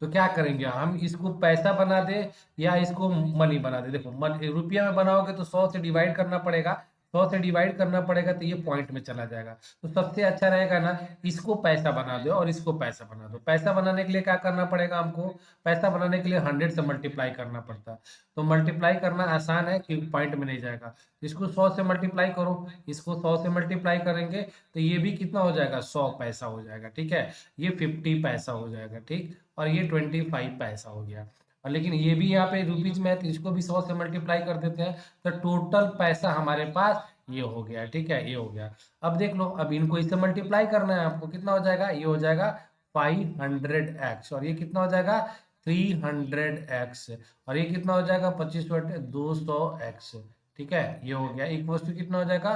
तो क्या करेंगे, हम इसको पैसा बना दे या इसको मनी बना दे। देखो रुपया में बनाओगे तो 100 से डिवाइड करना पड़ेगा, 100 से डिवाइड करना पड़ेगा तो ये पॉइंट में चला जाएगा। तो सबसे अच्छा रहेगा ना, इसको पैसा बना दो और इसको पैसा बना दो। पैसा बनाने के लिए क्या करना पड़ेगा हमको, पैसा बनाने के लिए 100 से मल्टीप्लाई करना पड़ता है। तो मल्टीप्लाई करना आसान है क्योंकि पॉइंट में नहीं जाएगा। इसको 100 से मल्टीप्लाई करो, इसको 100 से मल्टीप्लाई करेंगे तो ये भी कितना हो जाएगा, 100 पैसा हो जाएगा, ठीक है। ये 50 पैसा हो जाएगा, ठीक। और ये 25 पैसा हो गया। और लेकिन ये भी यहाँ पे रुपीज में है तो इसको भी 100 से मल्टीप्लाई कर देते हैं, तो टोटल पैसा हमारे पास ये हो गया, ठीक है, ये हो गया। अब देख लो, अब इनको इससे मल्टीप्लाई करना है आपको, कितना हो जाएगा, ये हो जाएगा 500x, और ये कितना हो जाएगा 300x, और ये कितना हो जाएगा 25 बटे 200x, ठीक है, ये हो गया। इक्वल टू कितना हो जाएगा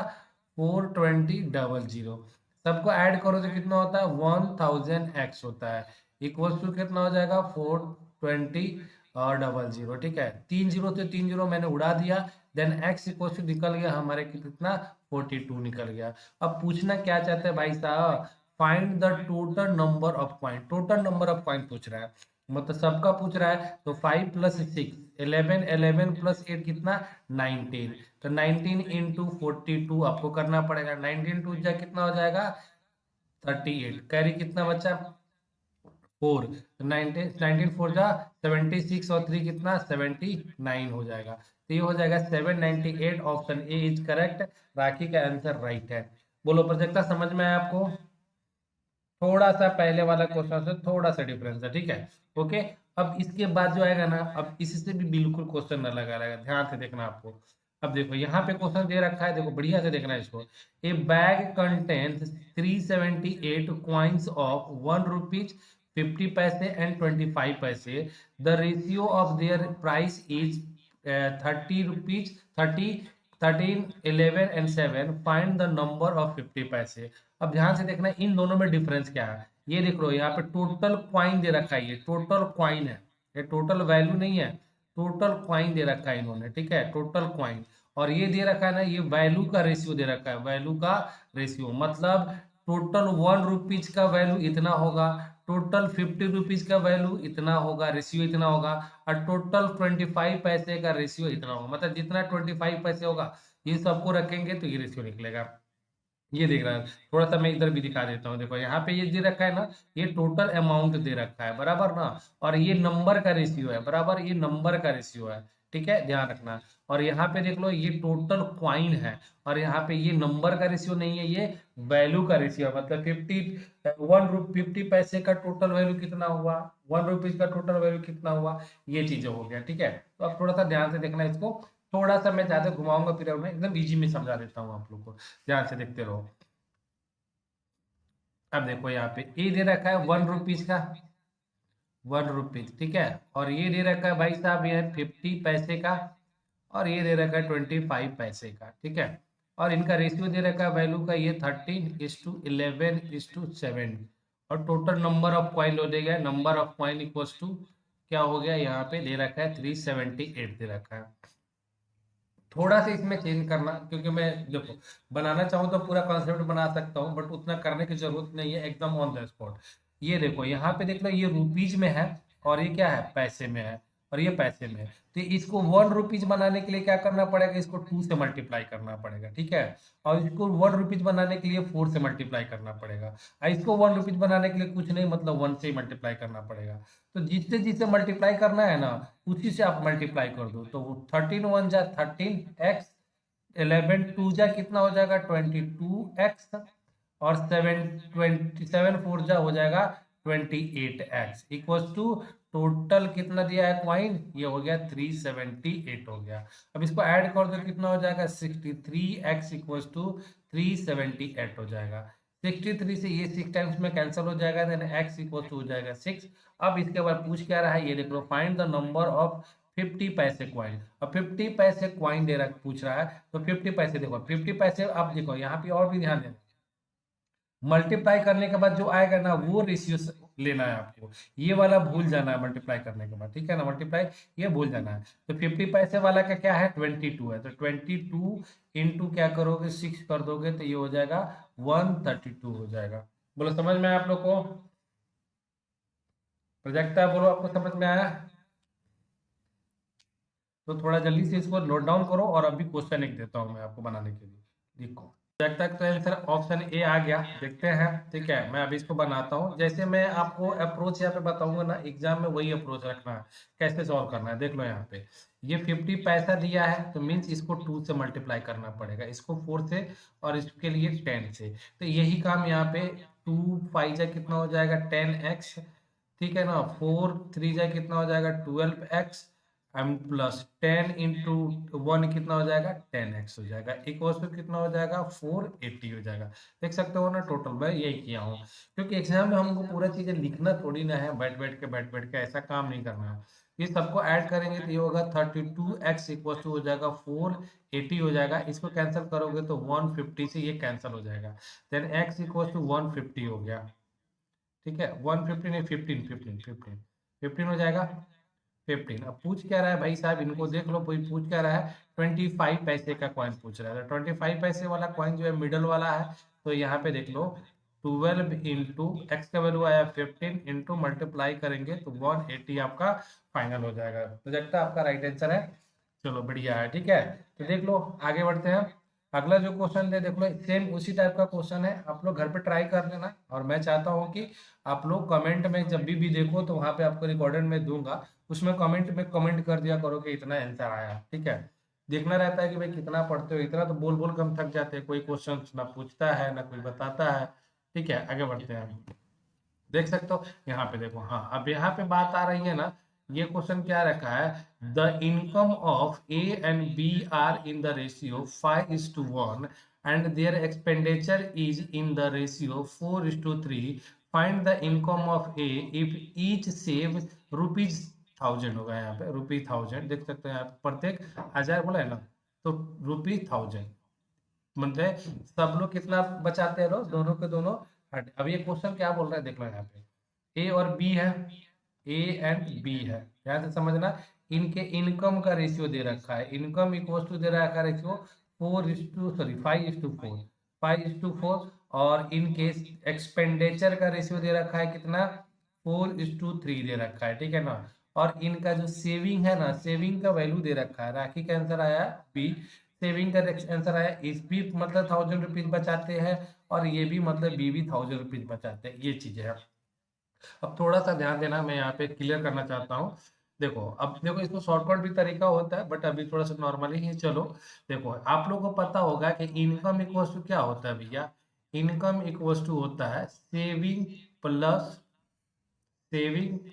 42000। सबको ऐड करो तो कितना होता है 1000x होता है। इक्वल टू कितना हो जाएगा 420 ठीक है। 3 जीरो से 3 जीरो मैंने उड़ा दिया, देन x इक्वल टू निकल गया हमारे कितना 42 निकल गया। अब पूछना क्या चाहते हैं भाई साहब, find the total number of coin. Total number of coin पूछ रहा है, मतलब सबका पूछ रहा है। तो 5 + 6 11, 11 + 8 कितना 19। तो 19 × 42 आपको करना पड़ेगा। 19 2 जा कितना हो जाएगा 38, कैरी कितना बचा 4। तो 19 4 जा 76 और 3 कितना 79 हो जाएगा। तो ये हो जाएगा 798। ऑप्शन ए इज करेक्ट, राखी का आंसर राइट है। बोलो प्रोजेक्टा समझ में आया आपको? थोड़ा सा पहले वाला क्वेश्चन से थोड़ा सा डिफरेंस है, ठीक है, ओके। अब इसके बाद जो आएगा ना, अब इससे भी बिल्कुल क्वेश्चन अलग आएगा, ध्यान से देखना आपको। अब देखो यहाँ पे क्वेश्चन दे रखा है, देखो बढ़िया से देखना इसको। ए bag contains 378 coins of 1 rupees 50 पैसे एंड 25 पैसे। The ratio of their price is 30 rupees 30 13 11 and 7। Find the number of 50 पैसे। अब ध्यान से देखना इन दोनों में डिफरेंस क्या है। ये देख लो यहाँ पे टोटल क्वाइन दे रखा है, ये टोटल क्वाइन है, ये टोटल वैल्यू नहीं है, टोटल क्वाइन दे रखा है इन्होंने, ठीक है, टोटल क्वाइन। और ये दे रखा है ना, ये वैल्यू का रेशियो दे रखा है, वैल्यू का रेशियो मतलब टोटल 1 रुपीज का वैल्यू इतना होगा, टोटल 50 रुपीज का वैल्यू इतना होगा, रेशियो इतना होगा, और टोटल 25 पैसे का रेशियो इतना होगा। मतलब जितना 25 पैसे होगा ये सबको रखेंगे तो ये रेशियो निकलेगा। ये देख रहा है, थोड़ा सा मैं इधर भी दिखा देता हूँ। देखो यहाँ पे ये दे रखा है ना, ये टोटल अमाउंट दे रखा है, बराबर ना, और ये नंबर का रेशियो है, बराबर, ये नंबर का रेशियो है, ठीक है, ध्यान रखना। और यहाँ पे देख लो ये टोटल क्वाइन है, और यहाँ पे ये नंबर का रेशियो नहीं है, ये वैल्यू का रेशियो है। मतलब 50 पैसे का टोटल वैल्यू कितना हुआ, 1 रुपीज का टोटल वैल्यू कितना हुआ, ये चीजें हो गया, ठीक है। तो अब थोड़ा सा ध्यान से देखना इसको, थोड़ा सा मैं ज्यादा घुमाऊंगा फिर मैं एकदम इजी में समझा देता हूँ आप लोग को, ध्यान से देखते रहो। अब देखो यहाँ पे ए दे रखा है 1 रुपीज का, 1 रुपीज, ठीक है, और ये दे रखा है भाई साहब ये 50 पैसे का, और ये दे रखा है 25 पैसे का, ठीक है। और इनका रेशियो दे रखा है वैल्यू का, ये 13:11:7। और टोटल नंबर ऑफ कॉइन हो देगा, number of coin equals to क्या हो गया, यहाँ पे दे रखा है 378 दे रखा है। थोड़ा सा इसमें चेंज करना, क्योंकि मैं देखो बनाना चाहूँ तो पूरा कॉन्सेप्ट बना सकता हूँ, बट उतना करने की जरूरत नहीं है, एकदम ऑन द स्पॉट। ये देखो यहाँ पे देख लो, ये रुपीज में है और ये क्या है पैसे में है, और ये पैसे में है। तो इसको 1 रुपीज बनाने के लिए क्या करना पड़ेगा, इसको 2 से मल्टीप्लाई करना पड़ेगा, ठीक है। और इसको 1 रुपीज बनाने के लिए 4 से मल्टीप्लाई करना पड़ेगा, और इसको 1 रुपीज बनाने के लिए कुछ नहीं, मतलब 1 से ही मल्टीप्लाई करना पड़ेगा। तो जिससे जिससे मल्टीप्लाई करना है ना, उसी से आप मल्टीप्लाई कर दो। तो 13 1 जा 13x, 11 2 जा कितना हो जाएगा 22x, और 7 4 जा हो जाएगा 28x, इक्वल्स टू टोटल कितना दिया है क्वाइन, ये हो गया 378 हो गया। अब इसको ऐड कर दो कितना हो जाएगा 63x इक्वल्स टू 378 हो जाएगा। 63 से ये 6 टाइम्स में कैंसिल हो जाएगा, देन x इक्वल टू हो जाएगा 6। अब इसके बाद पूछ क्या रहा है, ये देख लो, फाइंड द नंबर ऑफ 50 पैसे क्वाइन। अब 50 पैसे क्वाइन दे रहा पूछ रहा है, तो 50 पैसे देखो, 50 पैसे, अब देखो यहाँ पे और भी ध्यान देना, मल्टीप्लाई करने के बाद जो आएगा ना वो रेशियो लेना है आपको, ये वाला भूल जाना है मल्टीप्लाई करने के बाद, ठीक है ना, मल्टीप्लाई ये भूल जाना है। तो 50 पैसे वाला का क्या है, 22 है, तो 22 इंटू क्या करोगे, 6 कर दोगे तो ये हो जाएगा 132 हो जाएगा। बोलो समझ में आया आप लोग को, प्रोजेक्ट है, बोलो आपको समझ में आया? तो थोड़ा जल्दी से इसको नोट डाउन करो, और अभी क्वेश्चन एक देता हूँ मैं आपको बनाने के लिए, देखो। जब तक तो आंसर ऑप्शन ए आ गया, देखते हैं, ठीक है। मैं अभी इसको बनाता हूँ, जैसे मैं आपको अप्रोच यहाँ पे बताऊंगा ना एग्जाम में, वही अप्रोच रखना है, कैसे सॉल्व करना है। देख लो यहाँ पे ये 50 पैसा दिया है, तो मीन्स इसको 2 से मल्टीप्लाई करना पड़ेगा, इसको 4 से, और इसके लिए 10 से। तो यही काम यहाँ पे 2 5 जा कितना हो जाएगा 10x, ठीक है ना, 4 3 जा कितना हो जाएगा 12x, एम प्लस 10 इंटू 1 कितना हो जाएगा 10x हो जाएगा, इक्वल टू कितना हो जाएगा 480 हो जाएगा। देख सकते हो ना, टोटल मैं यही किया हूँ, क्योंकि एग्जाम में हमको पूरा चीजें लिखना थोड़ी ना है, बैठ बैठ के ऐसा काम नहीं करना है। ये सबको ऐड करेंगे तो ये होगा 32x इक्वल टू हो जाएगा 480 हो जाएगा, इसको कैंसिल करोगे तो 150 से ये कैंसिल हो जाएगा, देन x इक्वल टू 150 हो गया, ठीक है, 150 नहीं 15 हो जाएगा 15। अब पूछ क्या रहा है भाई साहब, इनको देख लो, कोई पूछ क्या रहा है, 25 पैसे का कॉइन पूछ रहा है, तो 25 पैसे वाला कॉइन जो है मिडल वाला है, तो यहाँ पे देख लो 12 इंटू एक्स का वैल्यू आया 15 इंटू मल्टीप्लाई करेंगे तो 180 आपका फाइनल हो जाएगा, तो जगता आपका राइट आंसर है। चलो बढ़िया है, ठीक है। तो देख लो आगे बढ़ते हैं, अगला जो क्वेश्चन है देख लो, सेम उसी टाइप का क्वेश्चन है, आप लोग घर पे ट्राई कर लेना, और मैं चाहता हूँ कि आप लोग कमेंट में जब भी देखो तो वहां पे आपको रिकॉर्डेड में दूंगा, उसमें कमेंट में कमेंट कर दिया करो कि इतना आंसर आया, ठीक है। देखना रहता है कि भाई कितना पढ़ते हो, इतना तो बोल बोल के हम थक जाते हैं, कोई क्वेश्चन ना पूछता है ना कोई बताता है, ठीक है। आगे बढ़ते हैं, देख सकते हो यहाँ पे देखो, हाँ अब यहाँ पे बात आ रही है ना, ये क्वेश्चन क्या रखा है, the income of A and B are in the ratio 5:1 and their expenditure is in the ratio 4:3, find the income of A if each save ₹1000 होगा, यहाँ पे ₹1000 देख सकते हो, यहाँ पे प्रत्येक 1000 बोला है ना, तो ₹1000 मतलब सब लोग कितना बचाते हैं, लोग दोनों के दोनों हट। अब ये क्वेश्चन क्या बोल रहा है देख लो, यहाँ पे ए और बी है, ए एंड बी है, ध्यान से समझना, इनके इनकम का रेशियो दे रखा है, इनकम इक्वल टू दे रखा है रेशियो 5:4, और इनके एक्सपेंडिचर का रेशियो दे रखा है कितना 4:3 दे रखा है, ठीक है ना। और इनका जो सेविंग है ना, सेविंग का वैल्यू दे रखा है, राखी का आंसर आया बी, सेविंग का आंसर आया, इस भी मतलब ₹1000 बचाते हैं, और ये भी मतलब बी भी ₹1000 बचाते हैं, ये चीजें है। अब थोड़ा सा ध्यान देना, मैं यहाँ पे क्लियर करना चाहता हूँ, देखो अब देखो, इसको शॉर्टकट भी तरीका होता है, बट अभी थोड़ा सा नॉर्मली ही चलो। देखो आप लोगों को पता होगा कि इनकम इक्वल्स टू क्या होता है भैया, इनकम इक्वल्स टू होता है सेविंग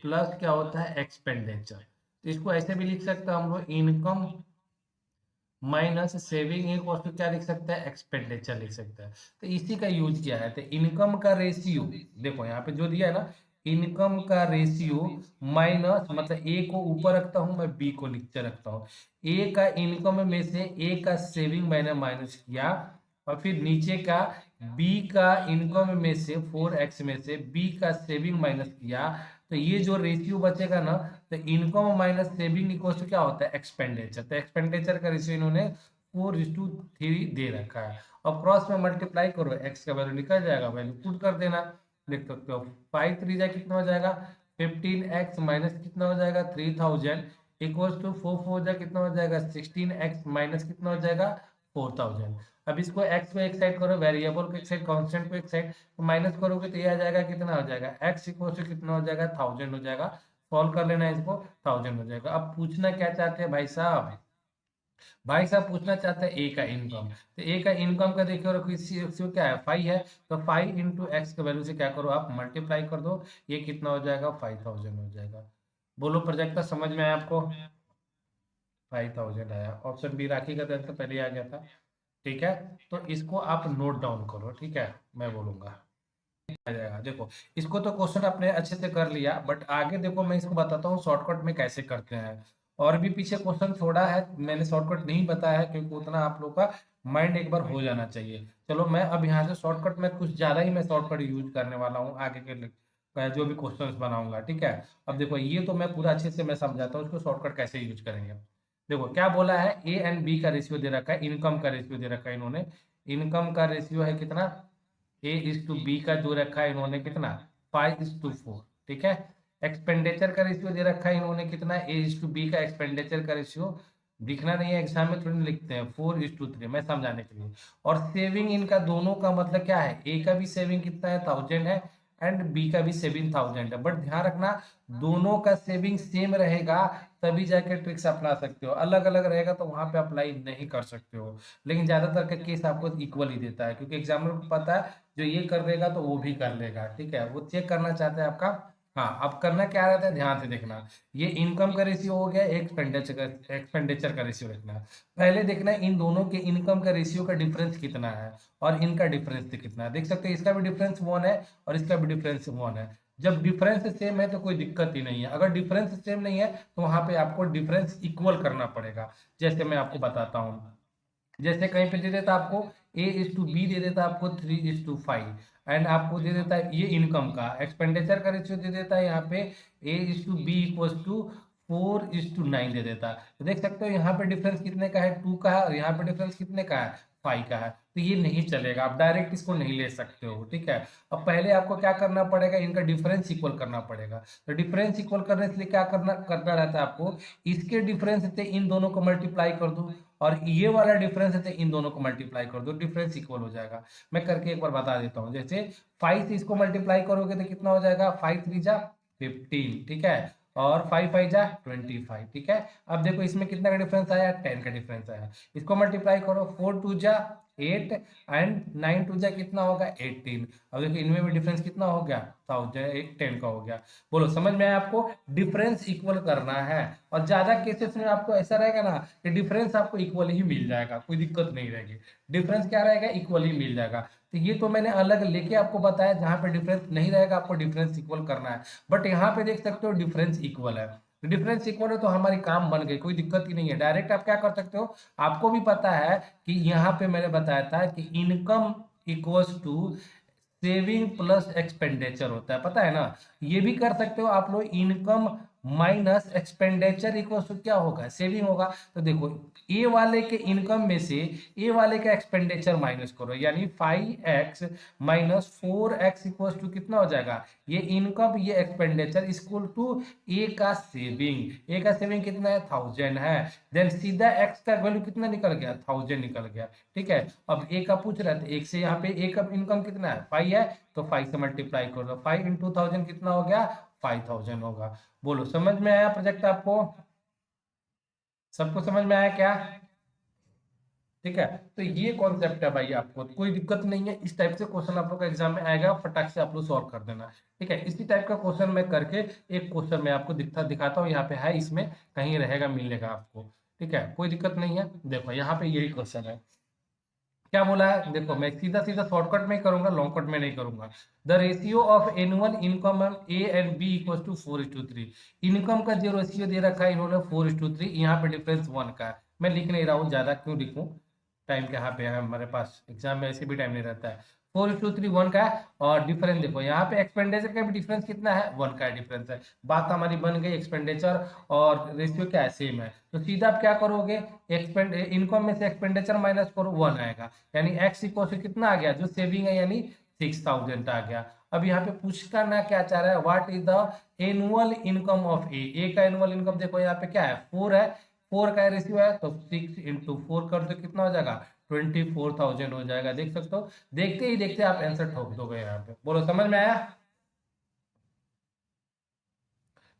प्लस क्या होता है एक्सपेंडिचर, तो इसको ऐसे भी लिख सकते हैं हम लोग, income minus saving equal to क्या लिख सकता है एक्सपेंडिचर लिख सकता है। तो इसी का यूज किया है, तो इनकम का रेशियो देखो यहाँ पे जो दिया है ना, इनकम का रेशियो माइनस, मतलब ए को ऊपर रखता हूं मैं, बी को नीचे रखता हूँ, ए का इनकम में से ए का सेविंग मैंने माइनस किया, और फिर नीचे का बी का इनकम में से 4x में से बी का सेविंग माइनस किया, तो ये जो रेशियो बचेगा ना, तो income minus saving equal to क्या होता है एक्सपेंडिचर, तो एक्सपेंडिचर का रेशियो इन्होंने 4:3 दे रखा है। और क्रॉस में मल्टीप्लाई करो, एक्स का वैल्यू निकल जाएगा, वैल्यू पुट कर देना, देख सकते हो 5 3 कितना हो जाएगा 15x माइनस कितना हो जाएगा 3000 इक्वल टू 4 4 कितना हो जाएगा 16x माइनस कितना हो जाएगा 4000। अब इसको x को एक साइड करो, वेरिएबल को एक साइड, कांस्टेंट को एक साइड, तो माइनस करोगे तो ये आ जाएगा कितना हो जाएगा x इक्वल टू कितना हो जाएगा 1000 हो जाएगा, सॉल्व कर लेना है इसको, 1000 हो जाएगा। अब पूछना क्या चाहते हैं भाई साहब, भाई साहब पूछना चाहते हैं ए का इनकम, तो ए का इनकम का देखिए, और किसी क्या है 5 है, तो 5 इंटू एक्स के वैल्यू से क्या करो आप मल्टीप्लाई कर दो, ये कितना हो जाएगा 5000 हो जाएगा। बोलो प्रोजेक्ट का समझ में आया आपको, 5000 आया, ऑप्शन बी राखी का तो आंसर पहले आ गया था। ठीक है, तो इसको आप नोट डाउन करो, ठीक है, मैं बोलूंगा आ जाएगा। देखो, इसको तो क्वेश्चन आपने अच्छे से कर लिया, बट आगे देखो मैं इसको बताता हूँ शॉर्टकट में कैसे करते हैं। और भी पीछे क्वेश्चन छोड़ा है, मैंने शॉर्टकट नहीं बताया है क्योंकि उतना आप लोग का माइंड एक बार हो जाना चाहिए। चलो मैं अब यहाँ से शॉर्टकट में कुछ ज्यादा ही मैं शॉर्टकट यूज करने वाला हूँ आगे के जो भी क्वेश्चन बनाऊंगा, ठीक है। अब देखो ये तो मैं पूरा अच्छे से मैं समझाता हूँ इसको शॉर्टकट कैसे यूज करेंगे। देखो क्या बोला है, ए एंड बी का रेशियो दे रखा है, इनकम का रेशियो दे रखा है इन्होंने। इनकम का रेशियो है कितना, A/B का जो रखा है इन्होंने कितना, 5:4, ठीक है। एक्सपेंडिचर का रेशियो दे रखा है इन्होंने कितना, A/B का एक्सपेंडिचर का रेशियो दिखना नहीं है एग्जाम में, थोड़ी लिखते हैं 4:3, मैं समझाने के लिए। और सेविंग इनका दोनों का मतलब क्या है, ए का भी सेविंग कितना है, 1000 है, एंड बी का भी सेविंग 1000 है। बट ध्यान रखना दोनों का सेविंग सेम रहेगा तभी जाके ट्रिक्स अपना सकते हो, अलग अलग रहेगा तो वहां पे अप्लाई नहीं कर सकते हो। लेकिन ज्यादातर का केस आपको इक्वल ही देता है क्योंकि एग्जामिनर को पता है जो ये कर देगा तो वो भी कर लेगा, ठीक है, वो चेक करना चाहते हैं आपका। हाँ, अब करना क्या रहता है ध्यान से देखना, ये इनकम का रेशियो हो गया, एक्सपेंडिचर का रेशियो देखना। पहले देखना है इन दोनों के इनकम का रेशियो का डिफरेंस कितना है और इनका डिफरेंस कितना है। देख सकते हैं इसका भी डिफरेंस 1 है और इसका भी डिफरेंस 1 है। जब डिफरेंस सेम है तो कोई दिक्कत ही नहीं है, अगर डिफरेंस सेम नहीं है तो वहां पे आपको डिफरेंस इक्वल करना पड़ेगा। जैसे मैं आपको बताता हूँ, जैसे कहीं पे दे देता आपको A/B दे देता आपको 3:5, एंड आपको दे देता है ये इनकम का, एक्सपेंडिचर का रेशियो दे देता है यहाँ पे A/B इक्वल टू 4:9 दे देता है। तो देख सकते हो यहाँ पे डिफरेंस कितने का है, 2 का है, और यहाँ पे डिफरेंस कितने का है, 5 का है। तो ये नहीं चलेगा, आप डायरेक्ट इसको नहीं ले सकते हो, ठीक है। अब पहले आपको क्या करना पड़ेगा, इनका डिफरेंस इक्वल करना पड़ेगा। तो डिफरेंस इक्वल करने के लिए क्या करना करना रहता है आपको, इसके डिफरेंस से इन दोनों को मल्टीप्लाई कर दो और ये वाला डिफरेंस है इन दोनों को मल्टीप्लाई कर दो, डिफरेंस इक्वल हो जाएगा। मैं करके एक बार बता देता हूँ, जैसे 5 से इसको मल्टीप्लाई करोगे तो कितना हो जाएगा, 5×3 = 15, ठीक है, और 5×5 = 25, ठीक है। अब देखो इसमें कितना का डिफरेंस आया, 10 का डिफरेंस आया। इसको मल्टीप्लाई करो, 4×2 = 8 एंड 9×2 कितना होगा, 18। अब देखो इनमें भी डिफरेंस कितना हो गया, 1000 का हो गया। बोलो समझ में आया आपको, डिफरेंस इक्वल करना है। और ज्यादा केसेस में आपको ऐसा रहेगा ना कि डिफरेंस आपको इक्वल ही मिल जाएगा, कोई दिक्कत नहीं रहेगी, डिफरेंस क्या रहेगा, इक्वल ही मिल जाएगा। तो ये तो मैंने अलग लेके आपको बताया, जहां पे डिफरेंस नहीं रहेगा आपको डिफरेंस इक्वल करना है। बट यहाँ पे देख सकते हो डिफरेंस इक्वल है, डिफरेंस इक्वल है तो हमारी काम बन गई, कोई दिक्कत ही नहीं है। डायरेक्ट आप क्या कर सकते हो, आपको भी पता है कि यहाँ पे मैंने बताया था कि income equals to saving plus expenditure होता है, पता है ना। ये भी कर सकते हो आप लोग, income minus expenditure equals to क्या होगा, सेविंग होगा। तो देखो ए वाले के इनकम में से ए वाले का एक्सपेंडिचर माइनस करो, यानी 5x minus 4x equals to कितना हो जाएगा, ये इनकम ये एक्सपेंडिचर इक्वल टू ए का सेविंग। ए का सेविंग कितना है, 1000 है। देन सीधा x का वैल्यू कितना निकल गया, 1000 निकल गया, ठीक है। अब ए का पूछ रहे थे, एक से यहाँ पे ए का इनकम कितना है, 5 है, तो 5 से मल्टीप्लाई कर दो, 5×1000 कितना हो गया, 5000 होगा। बोलो समझ में आया प्रोजेक्ट आपको, सबको समझ में आया क्या, ठीक है। तो ये कॉन्सेप्ट है भाई, आपको कोई दिक्कत नहीं है, इस टाइप से क्वेश्चन आप लोग का एग्जाम में आएगा, फटाक से आप लोग सॉल्व कर देना, ठीक है। इसी टाइप का क्वेश्चन मैं करके एक क्वेश्चन मैं आपको दिखाता हूँ, यहाँ पे है, इसमें कहीं रहेगा मिलेगा आपको, ठीक है, कोई दिक्कत नहीं है। देखो यहाँ पे यही क्वेश्चन है, क्या बोला है, देखो मैं सीधा सीधा शॉर्टकट में करूंगा, लॉन्ग कट में नहीं करूंगा। The ratio of annual income A and B equal to 4:3। Income का जो रेशियो दे रखा है इन्होंने 4:3, यहाँ पे डिफरेंस 1 का है। मैं लिख नहीं रहा हूँ, ज्यादा क्यों लिखूं, टाइम के यहाँ पे है हमारे पास, एग्जाम में ऐसे भी टाइम नहीं रहता है। 4:3 1 का है, और डिफरेंस देखो यहाँ पे एक्सपेंडिचर का भी डिफरेंस कितना है, 1 का डिफरेंस है। बात हमारी बन गई, एक्सपेंडिचर और रेशियो क्या है, सेम है। तो सीधा आप क्या करोगे, इनकम में से एक्सपेंडिचर माइनस करो, 1 आएगा, यानी एक्स इक्वल टू कितना आ गया, जो सेविंग है यानी 6000 आ गया। अब यहाँ पे पूछना ना क्या चाह रहा है, what is the annual income of A का एनुअल इनकम देखो यहाँ पे क्या है, 4 है, 4 का रेशियो है, तो 6×4 कर दो, कितना हो जाएगा, 24,000 हो जाएगा। देख सकते हो, देखते ही देखते आप आंसर ठोक दोगे यहाँ पे। बोलो समझ में आया,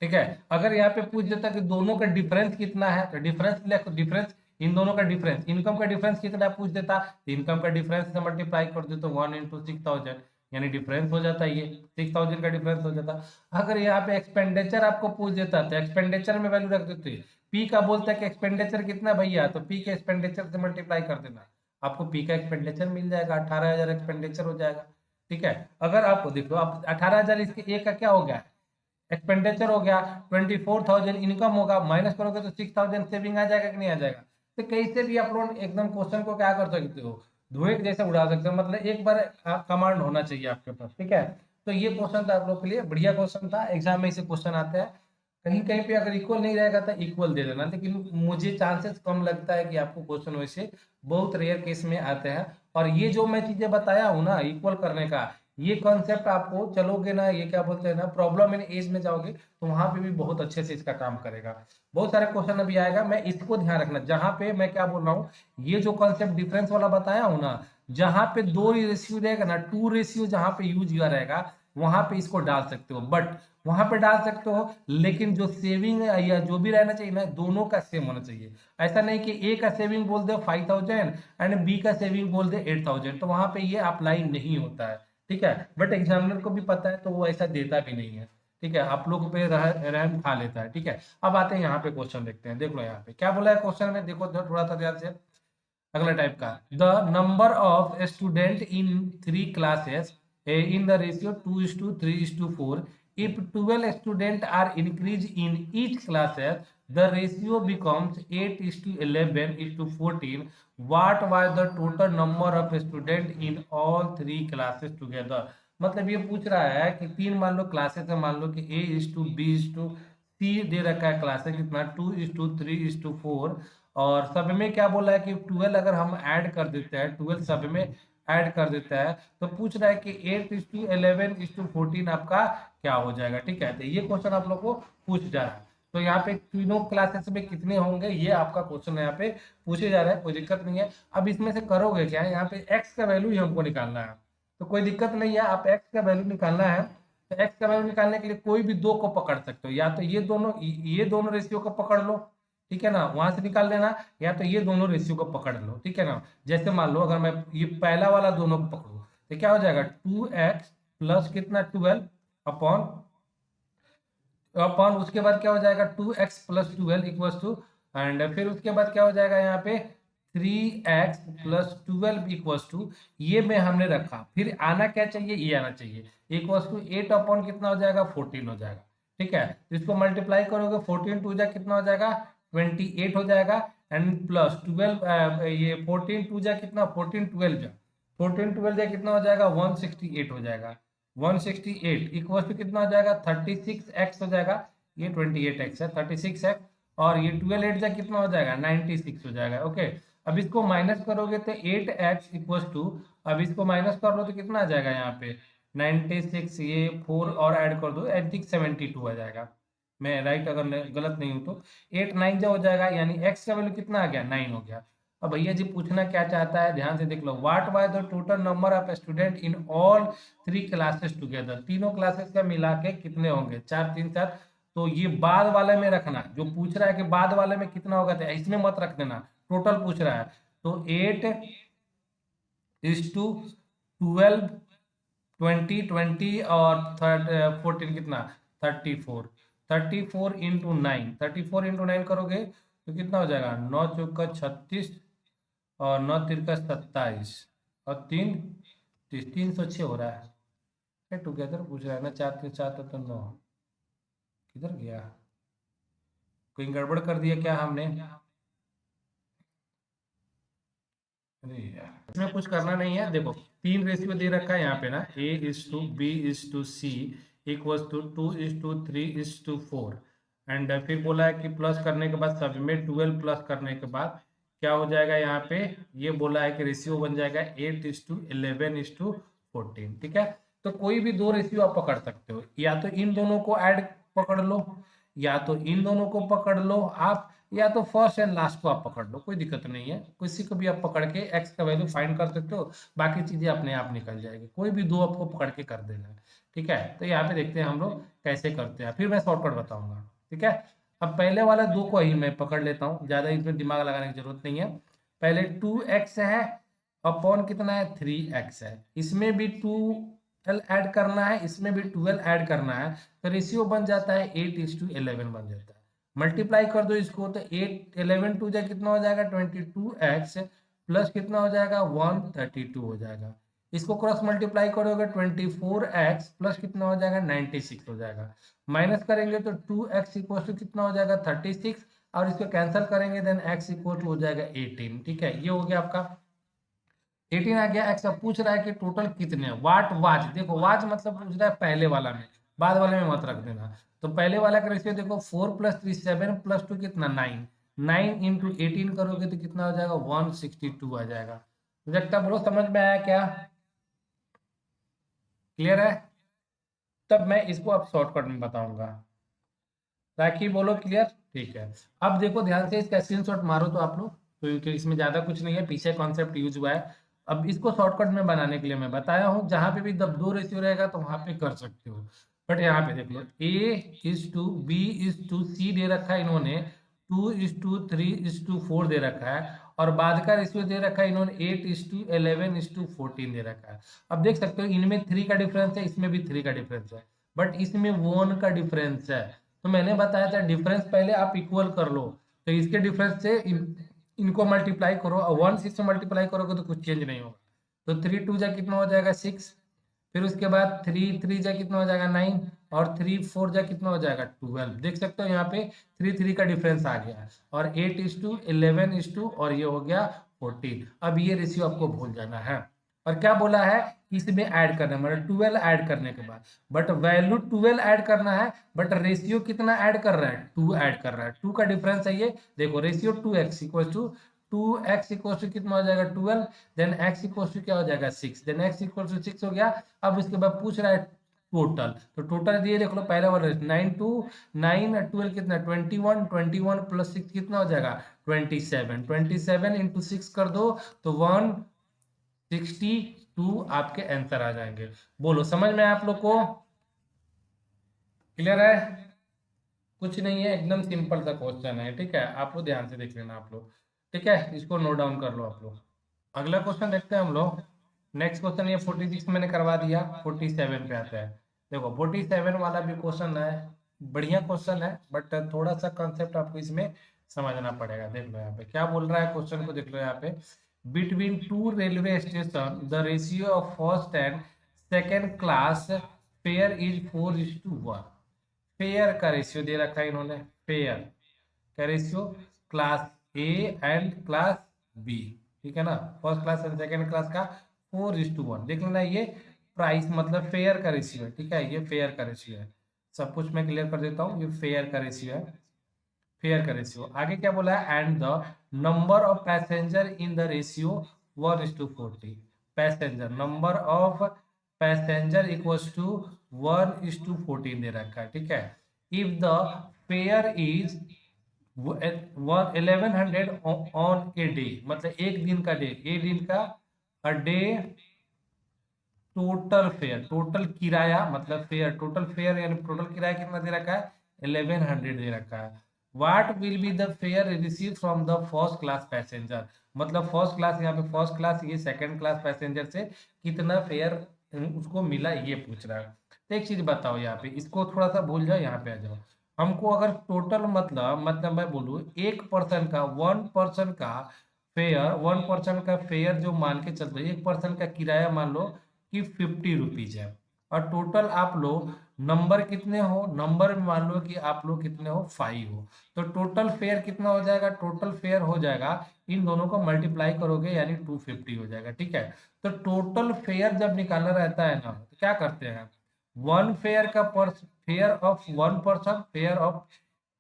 ठीक है। अगर यहाँ पे पूछ देता कि दोनों का डिफरेंस कितना है, तो डिफरेंस इन दोनों का डिफरेंस, इनकम का डिफरेंस कितना पूछ देता, तो इनकम का डिफरेंस से मल्टीप्लाई कर दे तो 1×6000, यानी डिफरेंस हो जाता है, ये 6000 का डिफरेंस हो जाता। अगर यहाँ पे एक्सपेंडिचर आपको पूछ देता तो एक्सपेंडिचर में वैल्यू रख देते, पी का बोलता है कि एक्सपेंडिचर कितना भैया, तो पी के एक्सपेंडिचर से मल्टीप्लाई कर देना। आपको पी का एक्सपेंडिचर मिल जाएगा, 18,000 एक्सपेंडिचर हो जाएगा। ठीक है, अगर आपको देखो आप 18,000 इसके ए का क्या हो गया, एक्सपेंडिचर हो गया, 24,000 इनकम होगा, माइनस करोगे तो 6,000 सेविंग आ जाएगा कि नहीं आ जाएगा। तो कैसे भी आप लोग एकदम क्वेश्चन को क्या कर सकते हो, धुएं जैसे उड़ा सकते हो, मतलब एक बार कमांड होना चाहिए आपके पास। ठीक है, तो ये क्वेश्चन था आप लोग के लिए, बढ़िया क्वेश्चन था, एग्जाम में से क्वेश्चन आते हैं। कहीं कहीं पे अगर इक्वल नहीं रहेगा तो इक्वल दे देना, लेकिन मुझे चांसेस कम लगता है कि आपको क्वेश्चन वैसे, बहुत रेयर केस में आते हैं। और ये जो मैं चीजें बताया हूँ ना इक्वल करने का, ये कॉन्सेप्ट आपको चलोगे ना, ये क्या बोलते हैं ना, प्रॉब्लम इन एज में जाओगे तो वहां पे भी बहुत अच्छे से इसका काम करेगा। बहुत सारे क्वेश्चन अभी आएगा, मैं इसको ध्यान रखना, जहां पे मैं क्या बोल रहा हूँ, ये जो कॉन्सेप्ट डिफरेंस वाला बताया हूँ ना, जहां पे 2 रेशियो रहेगा ना, 2 रेशियो जहां पे यूज हुआ रहेगा, वहां पे इसको डाल सकते हो, बट वहां पे डाल सकते हो, लेकिन जो सेविंग या जो भी रहना चाहिए ना, दोनों का सेम होना चाहिए। ऐसा नहीं कि ए का सेविंग बोल दे 5,000 एंड बी का सेविंग बोल दे 8,000, तो वहां पे ये अप्लाई नहीं होता है। ठीक है, बट एग्जामिनर को भी पता है तो वो ऐसा देता भी नहीं है। ठीक है, आप लोग पे रहम खा लेता है। ठीक है, अब आते हैं यहाँ पे, क्वेश्चन देखते हैं, देख लो यहाँ पे क्या बोला है क्वेश्चन में, देखो थोड़ा सा ध्यान से। अगला टाइप का, the number of student in 3 classes in the ratio 2:3:4, if 12 students are increased in each classes, the ratio becomes 8:11:14. What was the total number of students in all 3 classes together? मतलब ये पूछ रहा है कि 3 मान लो classes है, मान लो कि A:B:C दे रखा है, क्लास है कितना 2:3:4, और सब में क्या बोला है कि 12 अगर हम ऐड कर देते हैं, 12 सब में ऐड कर देता है, तो पूछ रहा है कि 8:11:14 आपका क्या हो जाएगा। ठीक है, तो ये क्वेश्चन आप लोग को पूछ जा रहा है, तो यहाँ पे तीनों क्लासेस में कितने होंगे, ये आपका क्वेश्चन यहाँ पे पूछे जा रहा है, कोई दिक्कत नहीं है। अब इसमें से करोगे क्या, यहाँ पे एक्स का वैल्यू ही हमको निकालना है, तो कोई दिक्कत नहीं है, आप एक्स का वैल्यू निकालना है, तो एक्स का वैल्यू निकालने के लिए कोई भी दो को पकड़ सकते हो, या तो ये दोनों रेशियो को पकड़ लो, ठीक है ना, वहां से निकाल लेना, या तो ये दोनों रेशियो को पकड़ लो। ठीक है ना, जैसे मान लो अगर मैं ये पहला वाला दोनों को पकड़ू तो क्या हो जाएगा, 2x प्लस कितना 12 अपॉन अपॉन उसके बाद क्या हो जाएगा 2x plus 12 equals to, and फिर उसके बाद क्या हो जाएगा यहाँ पे 3x प्लस 12 इक्वल्स टू, ये में हमने रखा, फिर आना क्या चाहिए, ये आना चाहिए, इक्वल्स टू 8 अपॉन कितना हो जाएगा 14 हो जाएगा। ठीक है, तो इसको मल्टीप्लाई करोगे 14 टू जा कितना हो जाएगा 28 हो जाएगा, एंड प्लस 12 ये 14 टू जा कितना 14 12 जा 14 12 जा कितना हो जाएगा 168 हो जाएगा, 168 इक्वल टू कितना हो जाएगा 36x हो जाएगा, ये 28x है 36x, और ये 12 8 जा कितना हो जाएगा 96 हो जाएगा। ओके, अब इसको माइनस करोगे तो 8x इक्वल टू, अब इसको माइनस कर लो तो कितना आ जाएगा यहाँ पे 96, ये 4 और ऐड कर दो, एंड 72 आ जाएगा, मैं राइट अगर गलत नहीं हूँ तो 8 9 जो हो जाएगा, यानी x का वैल्यू कितना आ गया 9 हो गया। अब भैया जी पूछना क्या चाहता है, ध्यान से देख लो, what was the total number of student in all 3 classes together, तीनों क्लासेस का मिला के कितने होंगे 4 3 7, तो ये बाद वाले में रखना, जो पूछ रहा है कि बाद वाले में कितना होगा तो इसमें मत रख देना, टोटल पूछ रहा है, तो 8:12 20 20 और 14 कितना 34, 34 इंटू 9, 34 इंटू 9 करोगे तो कितना हो जाएगा 9 चौका 36 और 9 तिरका 27 और 3 306 हो रहा है, टुगेदर पूछ रहा है ना, 4 3 7 तो 9, किधर गया, कोई गड़बड़ कर दिया क्या हमने, अरे यार इसमें कुछ करना नहीं है, देखो 3 रेशियो दे रखा है यहाँ पे ना, A:B:C इक्वल्स टू 2:3:4, एंड फिर बोला है कि प्लस करने के बाद सब में 12 प्लस करने के बाद क्या हो जाएगा यहाँ पे, ये बोला है कि रेशियो बन जाएगा 8:11:14। ठीक है, तो कोई भी दो रेशियो आप पकड़ सकते हो, या तो इन दोनों को ऐड पकड़ लो, या तो इन दोनों को पकड़ लो आप, या तो फर्स्ट एंड लास्ट को आप पकड़ लो, कोई दिक्कत नहीं है, किसी को भी आप पकड़ के एक्स का वैल्यू फाइंड कर सकते हो, बाकी चीजें अपने आप निकल जाएगी, कोई भी दो आपको पकड़ के कर देना है। ठीक है, तो यहाँ पे देखते हैं हम लोग कैसे करते हैं, फिर मैं शॉर्टकट बताऊंगा। ठीक है, अब पहले वाला दो को ही मैं पकड़ लेता हूँ, ज्यादा इसमें दिमाग लगाने की जरूरत नहीं है। पहले 2x है अपॉन कितना है 3x है, इसमें भी 12 ऐड करना है, इसमें भी 12 ऐड करना है, तो रेशियो बन जाता है 8:11 बन जाता है। मल्टीप्लाई कर दो इसको तो 8 11 टू जा कितना हो जाएगा 22x प्लस कितना हो जाएगा 132 हो जाएगा। इसको क्रॉस मल्टीप्लाई करोगे 24x प्लस कितना हो जाएगा 96 हो जाएगा। माइनस करेंगे तो 2x इक्वल टू कितना हो जाएगा 36 और इसको कैंसिल करेंगे देन x इक्वल टू हो जाएगा 18। ठीक है, ये हो गया आपका 18 आ गया। एक्स अब पूछ रहा है कि टोटल कितने वाट वाच, देखो वाच मतलब पूछ रहा है पहले वाला में, बाद वाले में मत रख देना। तो पहले वाला का रेशियो देखो 4 + 3 7 + 2 कितना 9, 9 इंटू 18 करोगे तो कितना हो जाएगा 162 आ जाएगा। प्रोजेक्टा बोलो समझ में आया क्या, क्लियर है? तब मैं इसको अब शॉर्टकट में बताऊंगा। राखी बोलो क्लियर, ठीक है। अब देखो ध्यान से इसका स्क्रीनशॉट मारो तो आप लोग, तो इसमें ज्यादा कुछ नहीं है, पीछे कॉन्सेप्ट यूज हुआ है। अब इसको शॉर्टकट में बनाने के लिए मैं बताया हूँ, जहां पे भी दो रेशियो रहेगा तो वहां पे कर सकते हो। बट यहाँ पे देख लो A:B:C दे रखा है इन्होंने, 2:3:4 दे रखा है, और बाद का रेशियो दे रखा है इन्होंने 8:11:14 दे रखा है। अब देख सकते हो इनमें 3 का डिफरेंस है, इसमें भी 3 का डिफरेंस है, बट इसमें 1 का डिफरेंस है। तो मैंने बताया था डिफरेंस पहले आप इक्वल कर लो, तो इसके डिफरेंस से इनको मल्टीप्लाई करो, और 1 6 से मल्टीप्लाई करोगे तो कुछ चेंज नहीं होगा। तो 3 2 जा कितना हो जाएगा 6, फिर उसके बाद 3 3 जा कितना हो जाएगा 9, और 3 4 जा कितना हो जाएगा 12। देख सकते हो यहाँ पे 3 3 का डिफरेंस आ गया, और 8:11 और ये हो गया 14। अब ये रेशियो आपको भूल जाना है, और क्या बोला है इसमें ऐड करना है, मतलब 12 ऐड करने के बाद, बट वैल्यू 12 ऐड करना है, बट रेशियो कितना ऐड कर रहा है 2 ऐड कर रहा है, 2 का डिफरेंस है ये। देखो ratio 2x equal to 2x equal to कितना हो जाएगा 12, देन x इक्वल टू क्या हो जाएगा 6, देन x इक्वल टू 6 हो गया। अब उसके बाद पूछ रहा है टोटल, तो टोटल दिए देख लो पहला वाला 9 2 9 12 कितना 21, 21 + 6 कितना हो जाएगा 27, 27 इंटू 6 कर दो तो 162 आपके आंसर आ जाएंगे। बोलो समझ में आप लोग को, क्लियर है? कुछ नहीं है, एकदम सिंपल सा क्वेश्चन है, ठीक है, आप लोग ध्यान से देख लेना आप लोग, ठीक है, इसको नोट डाउन कर लो आप लोग। अगला क्वेश्चन देखते हैं हम लोग। नेक्स्ट क्वेश्चन ये 46 मैंने करवा दिया, 47 पे आता है। देखो 47 वाला भी क्वेश्चन है, बढ़िया क्वेश्चन है, बट थोड़ा सा कंसेप्ट आपको इसमें समझना पड़ेगा। देख लो यहाँ पे क्या बोल रहा है, क्वेश्चन को देख लो यहाँ पे। Between 2 railway station the ratio of first and second class fare is 4:1। Fare का रेशियो दे रखा है इन्होंने, फेयर का ratio class A and class B, ठीक है ना, first class and second class का 4:1। देख लेना ये प्राइस मतलब फेयर का रेशियो है, ठीक है, ये फेयर का रेशियो है। सब कुछ मैं क्लियर कर देता हूँ, ये फेयर का रेशियो है, फेयर का रेशियो। आगे क्या बोला है, and the number of passenger in the ratio 1:40। Passenger number of passenger equals to 1:14 दे रखा है, ठीक है। If the fare is 1100 on a day, मतलब एक दिन का डे, एक दिन का a day, total fare total किराया मतलब फेयर टोटल फेयर यानी टोटल किराया कितना दे रखा है 1100 दे रखा है। What will be the fare receive from the first class passenger, मतलब फर्स्ट क्लास, यहाँ पे फर्स्ट क्लास, ये सेकंड क्लास पैसेंजर से कितना फेयर उसको मिला ये पूछ रहा है। तो एक चीज बताओ यहाँ पे, इसको थोड़ा सा भूल जाओ, यहाँ पे आ जाओ। हमको अगर टोटल मतलब मैं बोलूँ एक पर्सन का 1 पर्सन का फेयर, 1 पर्सन का फेयर जो मान के चलते हैं, 1 पर्सन का किराया मान लो कि 50 रुपीज है, और टोटल आप लोग नंबर कितने हो, नंबर में मान लो कि आप लोग कितने हो 5 हो, तो टोटल फेयर कितना हो जाएगा, टोटल फेयर हो जाएगा इन दोनों को मल्टीप्लाई करोगे यानी 250 हो जाएगा, ठीक है। तो टोटल फेयर जब निकालना रहता है ना तो क्या करते हैं, वन फेयर का fair of 1 person, fair of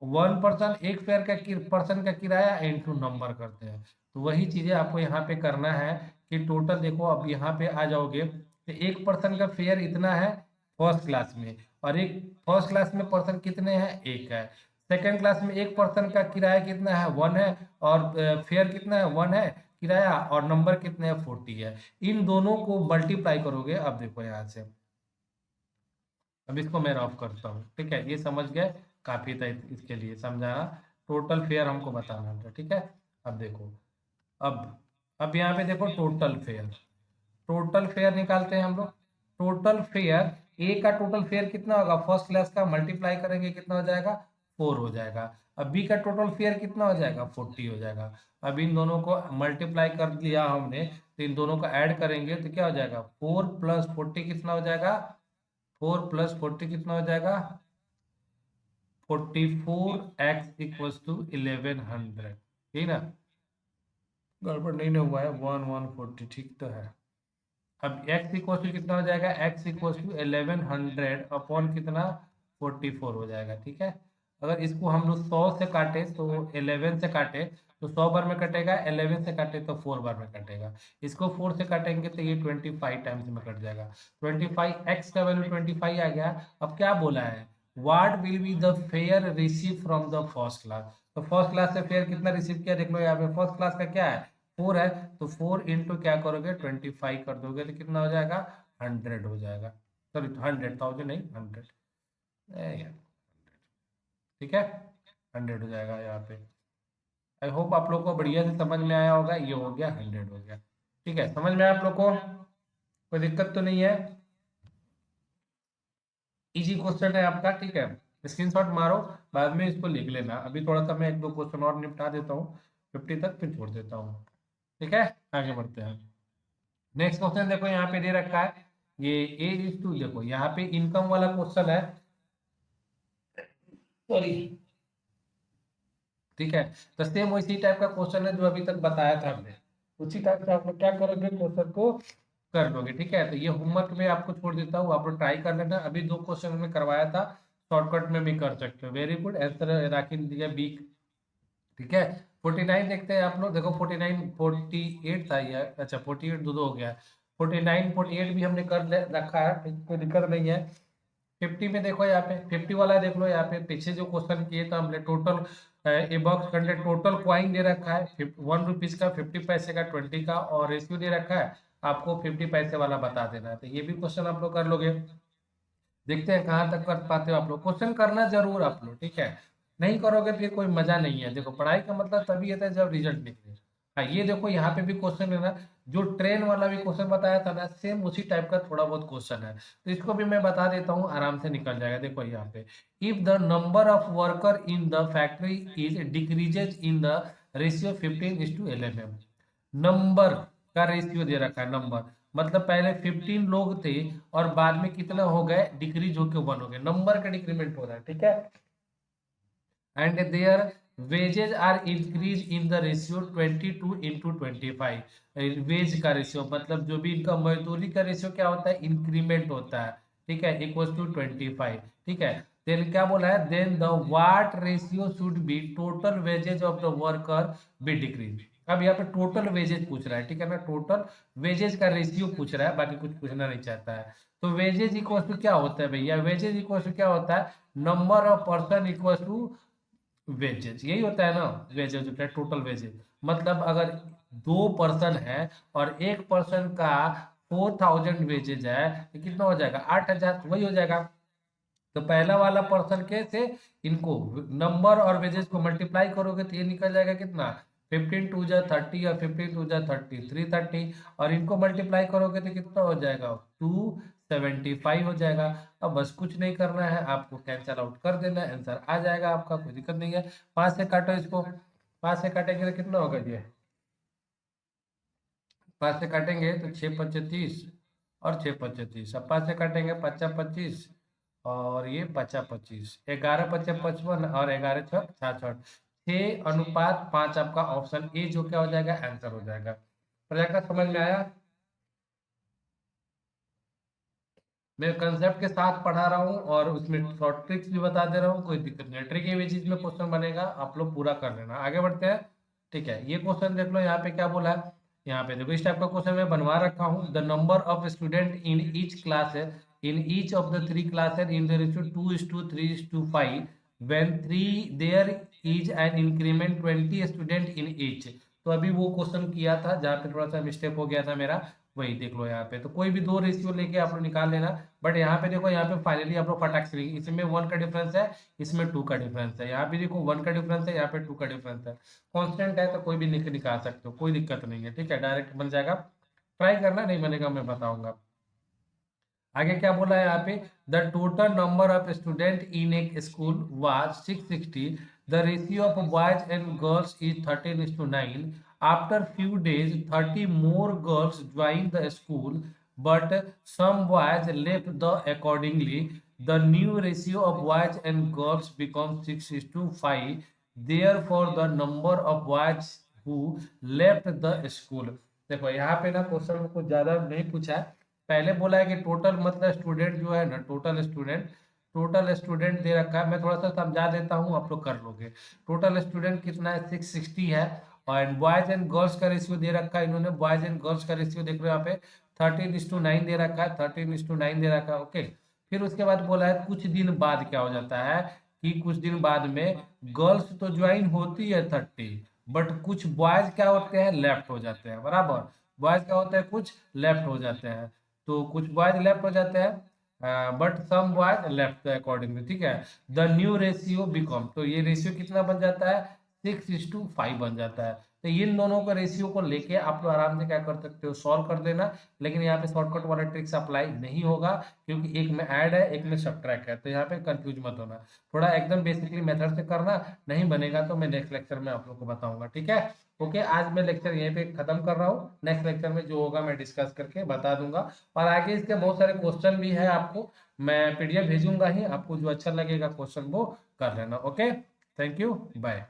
1 person, एक फेयर का पर्सन का किराया इनटू नंबर करते हैं। तो वही चीजें आपको यहाँ पे करना है कि टोटल देखो, अब यहाँ पे आ जाओगे तो 1 पर्सन का फेयर इतना है फर्स्ट क्लास में, और एक फर्स्ट क्लास में पर्सन कितने हैं एक है, सेकंड क्लास में 1 पर्सन का किराया कितना है 1 है, और फेयर कितना है 1 है किराया, और नंबर कितने हैं 40 है। इन दोनों को मल्टीप्लाई करोगे, अब देखो यहाँ से, अब इसको मैं रफ करता हूँ, ठीक है, ये समझ गए, काफी था इसके लिए समझाना, टोटल फेयर हमको बताना था, ठीक है। अब देखो, अब अब यहाँ पे देखो टोटल फेयर, टोटल फेयर निकालते हैं हम लोग। टोटल फेयर, ए का टोटल फेयर कितना होगा फर्स्ट क्लास का, मल्टीप्लाई करेंगे कितना हो जाएगा 4 हो जाएगा। अब बी का टोटल फेयर कितना हो जाएगा, 40 हो जाएगा। अब इन दोनों को मल्टीप्लाई कर दिया हमने, तो इन दोनों को ऐड करेंगे तो क्या हो जाएगा, 4 प्लस 40 कितना हो जाएगा, 4 प्लस 40 कितना हो जाएगा, 44x इक्वल्स टू 1100, ठीक ना, गड़बड़ नहीं ना हुआ है, 1140 ठीक तो है। अब x इक्वल टू कितना हो जाएगा, x इक्वल टू 1100 अपॉन कितना, 44 हो जाएगा, ठीक है। अगर इसको हम लोग 100 से काटे तो 11 से काटे तो 100 बार में कटेगा, 11 से काटे तो 4 बार में कटेगा, इसको 4 से काटेंगे तो ये 25 टाइम्स में कट जाएगा। 25 x का वैल्यू 25 आ गया। अब क्या बोला है, what will be the fare receive from the first class, तो फर्स्ट क्लास से फेयर कितना रिसीव किया, देख लो यहाँ पे फर्स्ट क्लास का क्या है, 4 है, तो 4 इंटू क्या करोगे, 25 कर दोगे तो कितना हो जाएगा, 100 हो जाएगा, सॉरी 100,000 नहीं 100, ठीक है, 100 हो जाएगा यहाँ पे। आई होप आप लोग को बढ़िया से समझ में आया होगा, ये हो गया 100 हो गया, ठीक है, समझ में आया आप लोग को, कोई दिक्कत तो नहीं है, इजी क्वेश्चन है आपका, ठीक है, स्क्रीनशॉट मारो, बाद में इसको लिख लेना। अभी थोड़ा सा मैं एक दो क्वेश्चन और निपटा देता हूँ 50 तक, फिर छोड़ देता हूँ, ठीक है, आगे बढ़ते हैं। नेक्स्ट क्वेश्चन देखो यहाँ पे दे रखा है, ये ए इज टू, देखो यहाँ पे इनकम वाला क्वेश्चन है, सॉरी, ठीक है, तो सेम उसी टाइप का क्वेश्चन है जो अभी तक बताया था हमने, उसी टाइप से आप लोग क्या करोगे, क्वेश्चन को कर लोगे, ठीक है। तो ये होमवर्क में आपको छोड़ देता हूँ, आप लोग ट्राई कर लेना, अभी 2 क्वेश्चन हमने करवाया था, शॉर्टकट में भी कर सकते हो, वेरी गुड, आंसर राखी दिया बी, ठीक है। 49 देखते हैं आप लोग, देखो 49 48 था ये, अच्छा 48 दो दो हो गया, 49 48 भी हमने कर रखा है, कोई दिक्कत नहीं है। 50 में देखो यहाँ पे 50 वाला देख लो, यहाँ पे पीछे जो क्वेश्चन किए था हमने, total A box content total coin दे रखा है 1 रुपीज का, 50 पैसे का, 20 का, और रेशियो दे रखा है, आपको 50 पैसे वाला बता देना है, तो ये भी क्वेश्चन आप लोग कर लोगे। देखते हैं कहाँ तक कर पाते हो आप लोग, क्वेश्चन करना जरूर आप लोग, ठीक है, नहीं करोगे फिर कोई मजा नहीं है। देखो पढ़ाई का मतलब तभी आता है जब रिजल्ट निकले। हाँ ये देखो यहाँ पे भी क्वेश्चन है ना, जो ट्रेन वाला भी क्वेश्चन बताया था ना, सेम उसी टाइप का थोड़ा बहुत क्वेश्चन है, तो इसको भी मैं बता देता हूँ, आराम से निकल जाएगा। देखो यहाँ पे, if the number of worker in the factory is decreases in the ratio 15:11, number का रेशियो दे रखा है, नंबर मतलब पहले 15 लोग थे और बाद में कितना हो गए, डिक्रीज होके 1 हो गए, नंबर का डिक्रीमेंट हो रहा है, ठीक है। And their wages are increase in the ratio 22:25, wage का रेशियो मतलब जो भी इनका मजदूरी का रेशियो क्या होता है, इंक्रीमेंट होता है, ठीक है, इक्वल टू 25, ठीक है। देन क्या बोला है, then the what ratio should be total wages of the worker be decrease. अब यहाँ पे टोटल वेजेज पूछ रहा है, ठीक है ना, टोटल वेजेज का रेशियो पूछ रहा है, बाकी कुछ पूछना नहीं चाहता है। तो वेजेज इक्वल टू क्या होता है भैया, वेजेज इक्वल टू क्या होता है, number of person equal to wages, यही होता है ना, वेजेज होता है टोटल वेजेज, मतलब अगर 2 पर्सन है और एक पर्सन का 4000 वेजेज है तो कितना हो जाएगा, 8000, वही हो जाएगा। तो पहला वाला पर्सन के से इनको नंबर और वेजेस को मल्टीप्लाई करोगे तो ये निकल जाएगा कितना, 15 टू जा 30 या 15 टू जा 30 330, और इनको मल्टीप्लाई करोगे तो कितना हो जाएगा, 275 हो जाएगा। अब बस कुछ नहीं करना है, आपको कैंसल आउट कर देना है, आंसर आ जाएगा आपका, कोई दिक्कत नहीं है। 5 से काटो इसको, 5 से काटेंगे तो कितना होगा ये, 5 से काटेंगे तो 6×5 = 30 और 6×5 = 30, अब 5 से काटेंगे 5×5 और ये 5×25, 11×5 = 55 और 11×6 = 66, 6:5 आपका ऑप्शन ए जो क्या हो जाएगा, आंसर हो जाएगा। प्रयाग समझ में आया, मैं कंसेप्ट के साथ पढ़ा रहा हूँ और उसमें शॉर्ट ट्रिक्स भी बता दे रहा हूँ, कोई दिक्कत नहीं, ट्रिक के चीज में क्वेश्चन बनेगा, आप लोग पूरा कर लेना। आगे बढ़ते हैं, ठीक है, ये क्वेश्चन देख लो यहाँ पे क्या बोला है, यहाँ पे देखो इस टाइप का क्वेश्चन मैं बनवा रखा हूँ, the number of student in each class है, in each of the 3 class है in the ratio 2:3:5 when 3 there is an increment 20 student in each. तो अभी वो क्वेश्चन किया था जहाँ पे थोड़ा सा मिस्टेक हो गया था मेरा, वही देख लो यहाँ पे, तो कोई भी 2 रेशियो लेके आप लोग निकाल लेना, बट यहाँ पे देखो, यहाँ पे फाइनली आप लोग फटाक से, इसमें 1 का डिफरेंस है, इसमें 2 का डिफरेंस है, यहाँ पे देखो 1 का डिफरेंस है, यहाँ पे 2 का डिफरेंस है, कांस्टेंट है तो कोई भी निकाल सकते हो, कोई दिक्कत नहीं है, ठीक है, डायरेक्ट बन जाएगा, ट्राई करना, नहीं बनेगा मैं बताऊंगा। आगे क्या बोला है यहाँ पे, the total number of student in एक school was 660, the ratio of boys and girls is 13:9, after few days 30 more girls join the school but some boys left the accordingly the new ratio of boys and girls becomes 6:5, therefore the number of boys who left the school। देखो यहाँ पे ना question कुछ ज्यादा नहीं पूछा है, पहले बोला है कि टोटल मतलब स्टूडेंट जो है ना, टोटल स्टूडेंट दे रखा है, मैं थोड़ा सा समझा देता हूँ, आप लोग कर लोगे। टोटल स्टूडेंट कितना है, 660 है, और बॉयज एंड गर्ल्स का रेशियो दे रखा है इन्होंने, बॉयज एंड गर्ल्स का रेशियो देख रहे हो यहाँ पे 13:9 दे रखा है, 13:9 दे रखा है, ओके। फिर उसके बाद बोला है कुछ दिन बाद क्या हो जाता है, कि कुछ दिन बाद में गर्ल्स तो ज्वाइन होती है 30, बट कुछ बॉयज क्या होते हैं, लेफ्ट हो जाते हैं, बराबर। बॉयज क्या होते हैं, कुछ लेफ्ट हो जाते हैं, तो कुछ बॉयज लेफ्ट हो जाते हैं, but some boys left accordingly, ठीक है। द न्यू रेशियो बिकम, तो ये रेशियो कितना बन जाता है, 6:5 बन जाता है। तो इन दोनों का रेशियो को लेके आप लोग आराम से क्या कर सकते हो, सॉल्व कर देना। लेकिन यहाँ पे शॉर्टकट वाला ट्रिक्स अप्लाई नहीं होगा, क्योंकि एक में ऐड है, एक में सब्ट्रैक्ट है, तो यहाँ पे कंफ्यूज मत होना। थोड़ा एकदम बेसिकली मेथड से करना, नहीं बनेगा तो मैं नेक्स्ट लेक्चर में आप लोग को बताऊंगा, ठीक है। ओके, आज मैं लेक्चर यहीं पे खत्म कर रहा हूँ, नेक्स्ट लेक्चर में जो होगा मैं डिस्कस करके बता दूंगा। और आगे इसके बहुत सारे क्वेश्चन भी है, आपको मैं पीडीएफ भेजूंगा ही, आपको जो अच्छा लगेगा क्वेश्चन वो कर लेना। Okay, thank you, bye.